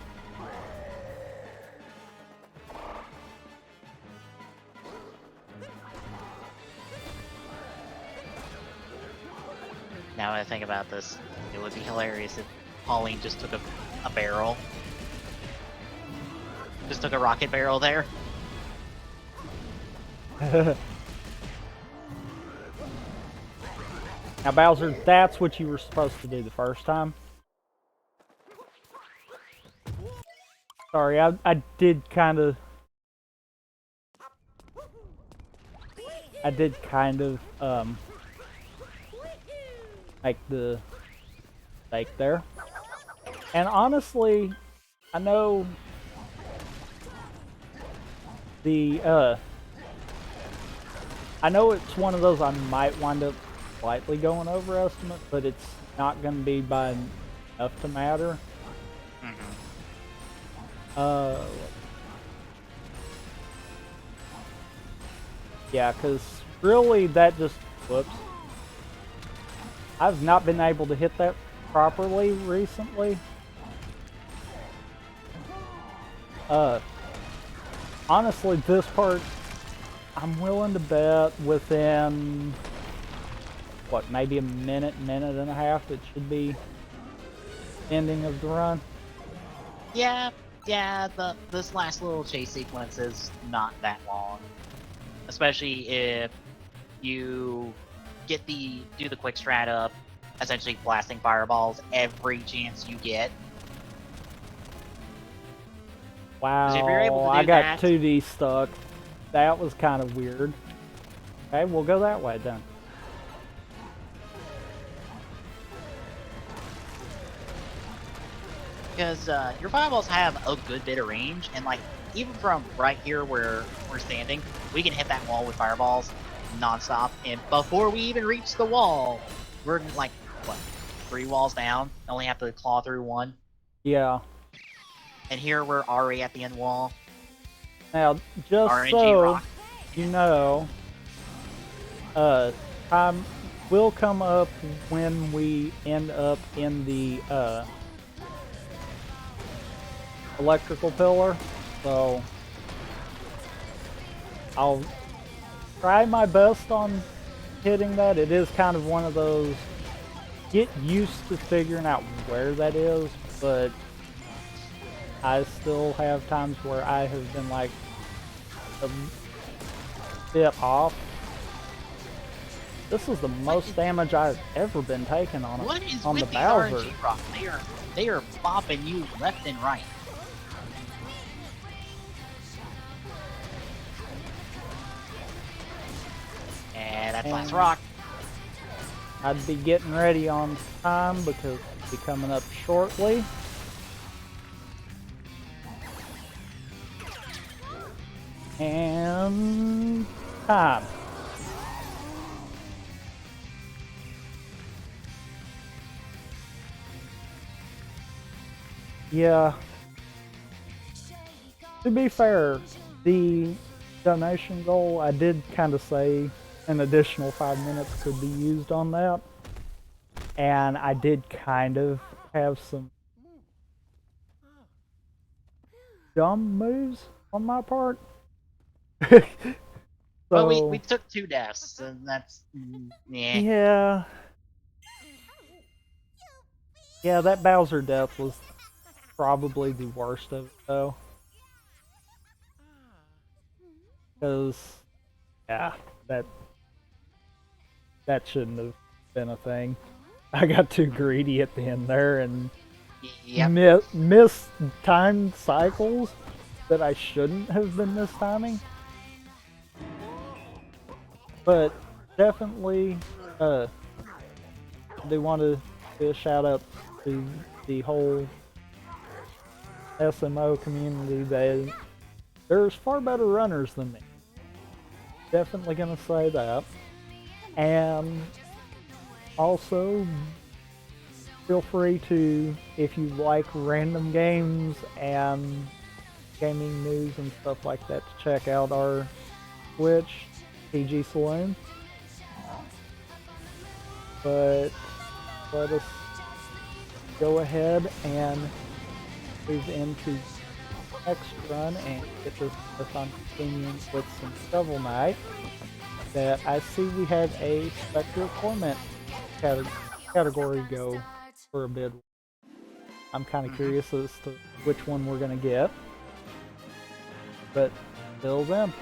Now that I think about this, it would be hilarious if Pauline just took a barrel. Just took a rocket barrel there. Now, Bowser, that's what you were supposed to do the first time. Sorry, I did kind of... make the mistake there. And honestly, I know I know it's one of those I might wind up slightly going over estimate, but it's not going to be by enough to matter. Yeah, because really that just, whoops. I've not been able to hit that properly recently. Honestly, this part, I'm willing to bet within, what, maybe a minute and a half, it should be ending of the run. Yeah, this last little chase sequence is not that long. Especially if you do the quick strat up, essentially blasting fireballs every chance you get. Wow, if you're able to do I got that, 2D stuck. That was kind of weird. Okay, we'll go that way then. because your fireballs have a good bit of range, and like even from right here where we're standing, we can hit that wall with fireballs non-stop, and before we even reach the wall, we're like, what, 3 walls down, only have to claw through 1. Yeah. And here we're already at the end wall. Now, just RNG so rock. you know, time will come up when we end up in the electrical pillar, so I'll try my best on hitting that. It is kind of one of those, get used to figuring out where that is, but I still have times where I have been like a bit off. This is the most damage I've ever been taking on What is on with the these Bowser. RNG rocks? They are bopping you left and right. And that's last rock. I'd be getting ready on time because it'll be coming up shortly. And time. Yeah. To be fair, the donation goal, I did kind of say an additional 5 minutes could be used on that. And I did kind of have some dumb moves on my part. But So, we took 2 deaths, and that's yeah. yeah. Yeah, that Bowser death was probably the worst of it, though. Because, yeah, that shouldn't have been a thing. I got too greedy at the end there and Yep. missed time cycles that I shouldn't have been mistiming. But definitely, I do want to do a shout out to the whole SMO community. There's far better runners than me. Definitely gonna say that. And also, feel free to, if you like random games and gaming news and stuff like that, to check out our Twitch, PG Saloon. But let us go ahead and move into next run and get this on continuing with some Shovel Knight. That I see we had a Spectre Torment category go for a bid. I'm kind of curious as to which one we're gonna get, but till then.